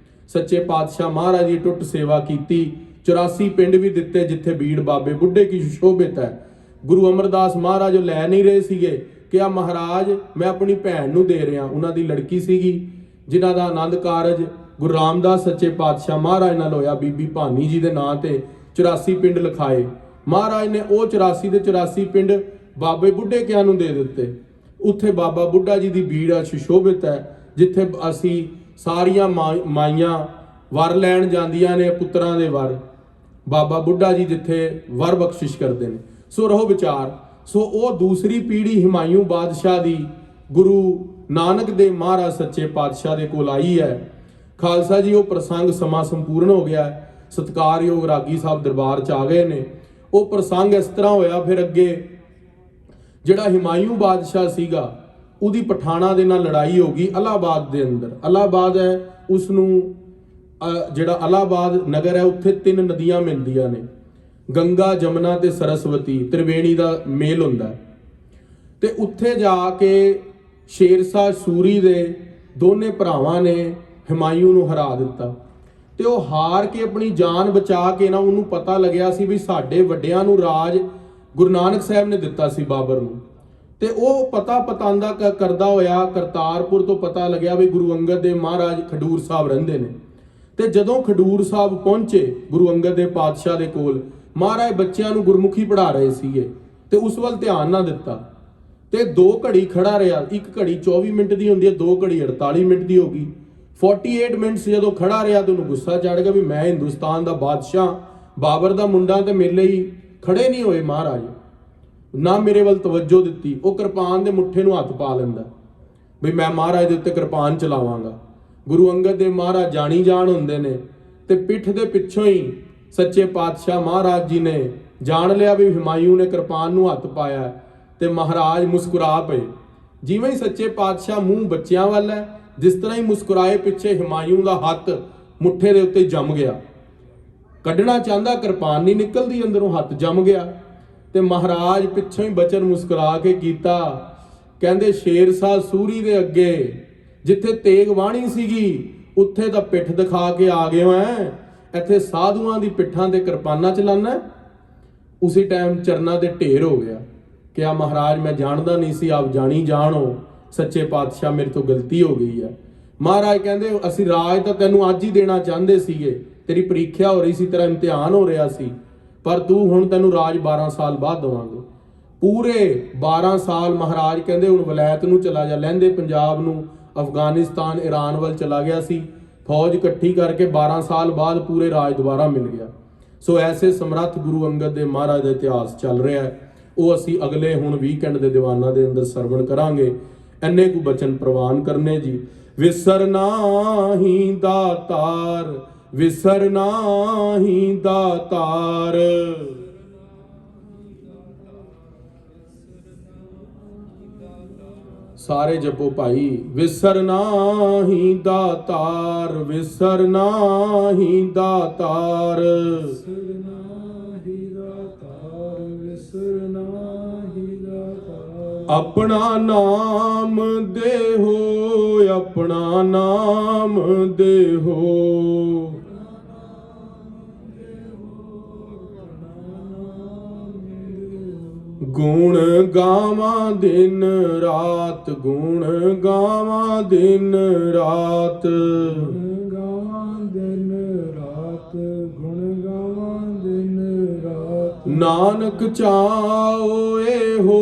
ਸੱਚੇ ਪਾਤਸ਼ਾਹ ਮਹਾਰਾਜ ਦੀ ਟੁੱਟ ਸੇਵਾ ਕੀਤੀ। 84 ਪਿੰਡ ਵੀ ਦਿੱਤੇ ਜਿੱਥੇ ਬੀੜ ਬਾਬੇ ਬੁੱਢੇ ਕੀ ਸੁਸ਼ੋਭਿਤ ਹੈ। ਗੁਰੂ ਅਮਰਦਾਸ ਮਹਾਰਾਜ ਲੈ ਨਹੀਂ ਰਹੇ ਸੀਗੇ ਕਿ ਆ ਮਹਾਰਾਜ ਮੈਂ ਆਪਣੀ ਭੈਣ ਨੂੰ ਦੇ ਰਿਹਾ। ਉਹਨਾਂ ਦੀ ਲੜਕੀ ਸੀਗੀ ਜਿਨ੍ਹਾਂ ਦਾ ਆਨੰਦ ਕਾਰਜ ਗੁਰੂ ਰਾਮਦਾਸ ਸੱਚੇ ਪਾਤਸ਼ਾਹ ਮਹਾਰਾਜ ਨਾਲ ਹੋਇਆ। ਬੀਬੀ ਭਾਨੀ ਜੀ ਦੇ ਨਾਂ ਤੇ 84 ਪਿੰਡ ਲਿਖਾਏ। ਮਹਾਰਾਜ ਨੇ ਉਹ 84 ਦੇ 84 ਪਿੰਡ ਬਾਬੇ ਬੁੱਢੇ ਕਿਆਂ ਨੂੰ ਦੇ ਦਿੱਤੇ। ਉੱਥੇ ਬਾਬਾ ਬੁੱਢਾ ਜੀ ਦੀ ਬੀੜ ਆ ਸੁਸ਼ੋਭਿਤ ਹੈ, ਜਿੱਥੇ ਅਸੀਂ ਸਾਰੀਆਂ ਮਾਈਆਂ ਵਰ ਲੈਣ ਜਾਂਦੀਆਂ ਨੇ, ਪੁੱਤਰਾਂ ਦੇ ਵਰ। ਬਾਬਾ ਬੁੱਢਾ ਜੀ ਜਿੱਥੇ ਵਰ ਬਖਸ਼ਿਸ਼ ਕਰਦੇ ਨੇ। ਸੋ ਰਹੋ ਵਿਚਾਰ। ਸੋ ਉਹ ਦੂਸਰੀ ਪੀੜ੍ਹੀ ਹਿਮਾਯੂ ਬਾਦਸ਼ਾਹ ਦੀ ਗੁਰੂ ਨਾਨਕ ਦੇਵ ਮਹਾਰਾਜ ਸੱਚੇ ਪਾਤਸ਼ਾਹ ਦੇ ਕੋਲ ਆਈ ਹੈ। ਖਾਲਸਾ ਜੀ, ਉਹ ਪ੍ਰਸੰਗ ਸਮਾਂ ਸੰਪੂਰਨ ਹੋ ਗਿਆ। ਸਤਿਕਾਰਯੋਗ ਰਾਗੀ ਸਾਹਿਬ ਦਰਬਾਰ 'ਚ ਆ ਗਏ ਨੇ। ਉਹ ਪ੍ਰਸੰਗ ਇਸ ਤਰ੍ਹਾਂ ਹੋਇਆ। ਫਿਰ ਅੱਗੇ ਜਿਹੜਾ ਹਿਮਾਯੂ ਬਾਦਸ਼ਾਹ ਸੀਗਾ ਉਹਦੀ ਪਠਾਣਾ ਦੇ ਨਾਲ ਲੜਾਈ ਹੋ ਗਈ ਇਲਾਹਾਬਾਦ ਦੇ ਅੰਦਰ। ਇਲਾਹਾਬਾਦ ਹੈ, ਉਸ ਨੂੰ ਜਿਹੜਾ ਇਲਾਹਾਬਾਦ ਨਗਰ ਹੈ, ਉੱਥੇ 3 ਨਦੀਆਂ ਮਿਲਦੀਆਂ ਨੇ, ਗੰਗਾ, ਜਮਨਾ ਤੇ ਸਰਸਵਤੀ। ਤ੍ਰਿਵੇਣੀ ਦਾ ਮੇਲ ਹੁੰਦਾ ਤੇ ਉੱਥੇ ਜਾ ਕੇ ਸ਼ੇਰਸ਼ਾਹ ਸੂਰੀ ਦੇ ਦੋਨੇ ਭਰਾਵਾਂ ਨੇ ਹਿਮਾਯੂ ਨੂੰ ਹਰਾ ਦਿੱਤਾ ਤੇ ਉਹ ਹਾਰ ਕੇ ਆਪਣੀ ਜਾਨ ਬਚਾ ਕੇ ਨਾ, ਉਹਨੂੰ ਪਤਾ ਲੱਗਿਆ ਸੀ ਵੀ ਸਾਡੇ ਵੱਡਿਆਂ ਨੂੰ ਰਾਜ ਗੁਰੂ ਨਾਨਕ ਸਾਹਿਬ ਨੇ ਦਿੱਤਾ ਸੀ ਬਾਬਰ ਨੂੰ। ਤੇ ਉਹ ਪਤਾ ਪਤਾਂਦਾ ਕਰਦਾ ਹੋਇਆ ਕਰਤਾਰਪੁਰ ਤੋਂ ਪਤਾ ਲੱਗਿਆ ਵੀ ਗੁਰੂ ਅੰਗਦ ਦੇਵ ਮਹਾਰਾਜ ਖਡੂਰ ਸਾਹਿਬ ਰਹਿੰਦੇ ਨੇ। ਤੇ ਜਦੋਂ ਖਡੂਰ ਸਾਹਿਬ ਪਹੁੰਚੇ ਗੁਰੂ ਅੰਗਦ ਦੇਵ ਪਾਤਸ਼ਾਹ ਦੇ ਕੋਲ, ਮਹਾਰਾਜ ਬੱਚਿਆਂ ਨੂੰ ਗੁਰਮੁਖੀ ਪੜ੍ਹਾ ਰਹੇ ਸੀਗੇ ਤੇ ਉਸ ਵੱਲ ਧਿਆਨ ਨਾ ਦਿੱਤਾ ਤੇ 2 ਘੜੀ ਖੜਾ ਰਿਹਾ। 1 ਘੜੀ 24 ਮਿੰਟ ਦੀ ਹੁੰਦੀ ਹੈ, 2 ਘੜੀ 48 ਮਿੰਟ ਦੀ ਹੋ ਗਈ। 48 ਮਿੰਟਸ ਜਦੋਂ ਖੜਾ ਰਿਹਾ ਤੇ ਉਹਨੂੰ ਗੁੱਸਾ ਚੜ ਗਿਆ ਵੀ ਮੈਂ ਹਿੰਦੁਸਤਾਨ ਦਾ ਬਾਦਸ਼ਾਹ, ਬਾਬਰ ਦਾ ਮੁੰਡਾ, ਤੇ ਮੇਰੇ ਲਈ ਖੜੇ ਨਹੀਂ ਹੋਏ ਮਹਾਰਾਜ, ਨਾ ਮੇਰੇ ਵੱਲ ਤਵੱਜੋ ਦਿੱਤੀ। ਉਹ ਕਿਰਪਾਨ ਦੇ ਮੁੱਠੇ ਨੂੰ ਹੱਥ ਪਾ ਲੈਂਦਾ ਵੀ ਮੈਂ ਮਹਾਰਾਜ ਦੇ ਉੱਤੇ ਕਿਰਪਾਨ ਚਲਾਵਾਂਗਾ। ਗੁਰੂ ਅੰਗਦ ਦੇਵ ਮਹਾਰਾਜ ਜਾਣੀ ਜਾਣ ਹੁੰਦੇ ਨੇ ਤੇ ਪਿੱਠ ਦੇ ਪਿੱਛੋਂ ਹੀ ਸੱਚੇ ਪਾਤਸ਼ਾਹ ਮਹਾਰਾਜ ਜੀ ਨੇ ਜਾਣ ਲਿਆ ਵੀ ਹਿਮਾਯੂ ਨੇ ਕਿਰਪਾਨ ਨੂੰ ਹੱਥ ਪਾਇਆ ਤੇ ਮਹਾਰਾਜ ਮੁਸਕਰਾ ਪਏ। ਜਿਵੇਂ ਹੀ ਸੱਚੇ ਪਾਤਸ਼ਾਹ ਮੂੰਹ ਬੱਚਿਆਂ ਵੱਲ ਹੈ, ਜਿਸ ਤਰ੍ਹਾਂ ਹੀ ਮੁਸਕਰਾਏ ਪਿੱਛੇ ਹਿਮਾਯੂ ਦਾ ਹੱਥ ਮੁੱਠੇ ਦੇ ਉੱਤੇ ਜੰਮ ਗਿਆ। ਕੱਢਣਾ ਚਾਹੁੰਦਾ, ਕਿਰਪਾਨ ਨਹੀਂ ਨਿਕਲਦੀ, ਅੰਦਰੋਂ ਹੱਥ ਜੰਮ ਗਿਆ। ਤੇ ਮਹਾਰਾਜ ਪਿੱਛੋਂ ਹੀ ਬਚਨ ਮੁਸਕਰਾ ਕੇ ਕੀਤਾ, ਕਹਿੰਦੇ ਸ਼ੇਰਸ਼ਾਹ ਸੂਰੀ ਦੇ ਅੱਗੇ ਜਿੱਥੇ ਤੇਗ ਬਾਣੀ ਸੀਗੀ ਉੱਥੇ ਤਾਂ ਪਿੱਠ ਦਿਖਾ ਕੇ ਆ ਗਏ ਹੈ, ਇੱਥੇ ਸਾਧੂਆਂ ਦੀ ਪਿੱਠਾਂ ਤੇ ਕਿਰਪਾਨਾਂ ਚਲਾਨਾ। ਉਸੇ ਟਾਈਮ ਚਰਨਾਂ ਤੇ ਢੇਰ ਹੋ ਗਿਆ। ਕਿਹਾ ਮਹਾਰਾਜ ਮੈਂ ਜਾਣਦਾ ਨਹੀਂ ਸੀ, ਆਪ ਜਾਣੀ ਜਾਣੋ, ਸੱਚੇ ਪਾਤਸ਼ਾਹ ਮੇਰੇ ਤੋਂ ਗਲਤੀ ਹੋ ਗਈ ਹੈ। ਮਹਾਰਾਜ ਕਹਿੰਦੇ ਅਸੀਂ ਰਾਜ ਤਾਂ ਤੈਨੂੰ ਅੱਜ ਹੀ ਦੇਣਾ ਚਾਹੁੰਦੇ ਸੀਗੇ, ਤੇਰੀ ਪ੍ਰੀਖਿਆ ਹੋ ਰਹੀ ਸੀ, ਤੇਰਾ ਇਮਤਿਹਾਨ ਹੋ ਰਿਹਾ ਸੀ, ਪਰ ਤੂੰ ਹੁਣ ਤੈਨੂੰ ਰਾਜ 12 ਸਾਲ ਬਾਅਦ ਦੇਵਾਂਗੇ। ਪੂਰੇ 12 ਸਾਲ ਮਹਾਰਾਜ ਕਹਿੰਦੇ ਹੁਣ ਵਲੈਤ ਨੂੰ ਚਲਾ ਜਾ, ਲਹਿੰਦੇ ਪੰਜਾਬ ਨੂੰ, ਅਫਗਾਨਿਸਤਾਨ, ਈਰਾਨ ਵੱਲ ਚਲਾ ਗਿਆ ਸੀ, ਫੌਜ ਇਕੱਠੀ ਕਰਕੇ 12 ਸਾਲ ਬਾਅਦ ਪੂਰੇ ਰਾਜ ਦੁਬਾਰਾ ਮਿਲ ਗਿਆ। ਸੋ ਐਸੇ ਸਮਰੱਥ ਗੁਰੂ ਅੰਗਦ ਦੇ ਮਹਾਰਾਜ ਦਾ ਇਤਿਹਾਸ ਚੱਲ ਰਿਹਾ ਹੈ, ਉਹ ਅਸੀਂ ਅਗਲੇ ਹੁਣ ਵੀਕਐਂਡ ਦੇ ਦੀਵਾਨਾਂ ਦੇ ਅੰਦਰ ਸਰਵਣ ਕਰਾਂਗੇ। ਇੰਨੇ ਕੁ ਬਚਨ ਪ੍ਰਵਾਨ ਕਰਨੇ ਜੀ। ਵਿਸਰਨਾ ਹੀ ਦਾਤਾਰ, ਵਿਸਰਨਾ ਹੀ ਦਾਤਾਰ, ਸਾਰੇ ਜਪੋ ਭਾਈ। ਵਿਸਰਨਾ ਹੀ ਦਾਤਾਰ, ਵਿਸਰਨਾ ਹੀ ਦਾਤਾਰ, ਵਿਸਰਨਾ ਹੀ ਦਾਤਾਰ, ਵਿਸਰਨਾ ਹੀ ਦਾਤਾਰ। ਆਪਣਾ ਨਾਮ ਦੇਹੋ, ਆਪਣਾ ਨਾਮ ਦੇਹੋ, ਗੁਣ ਗਾਵਾਂ ਦਿਨ ਰਾਤ, ਗੁਣ ਗਾਵਾਂ ਦਿਨ ਰਾਤ, ਗੁਣ ਗਾਵਾਂ ਦਿਨ ਰਾਤ, ਗੁਣ ਗਾਵਾਂ ਦਿਨ ਰਾਤ। ਨਾਨਕ ਚਾਓ ਇਹੋ,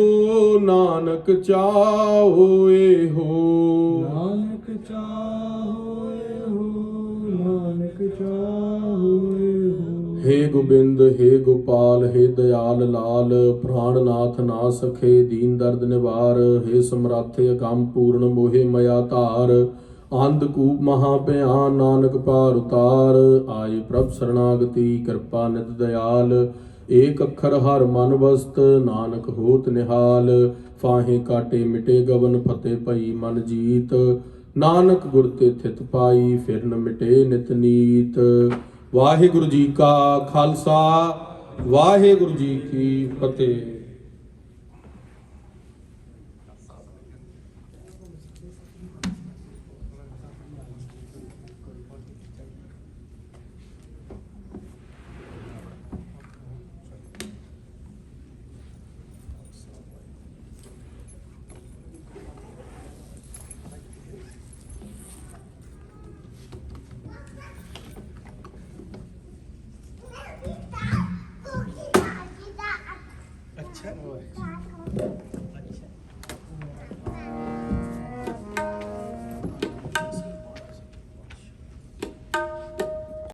ਨਾਨਕ ਚਾਓ ਇਹੋ, ਨਾਨਕ ਚਾਹੋ ਇਹੋ, ਨਾਨਕ ਚਾਹੋ ਇਹੋ। हे गोबिंद हे गोपाल हे दयाल लाल, प्राणनाथ ना सखे दीन दर्द निवार, हे समराथे अकम पूर्ण मोहे मया धार, अंधकूप महाभयान नानक पार उतार, आए प्रभ शरणागति कृपा नित दयाल, एक अखर हर मन वस्त नानक होत निहाल, फाहे काटे मिटे गवन फतेह भई मन जीत, नानक गुर ते थित पाई फिर न मिटे नित नीत। ਵਾਹਿਗੁਰੂ ਜੀ ਕਾ ਖਾਲਸਾ, ਵਾਹਿਗੁਰੂ ਜੀ ਕੀ ਫਤਿਹ। अच्छा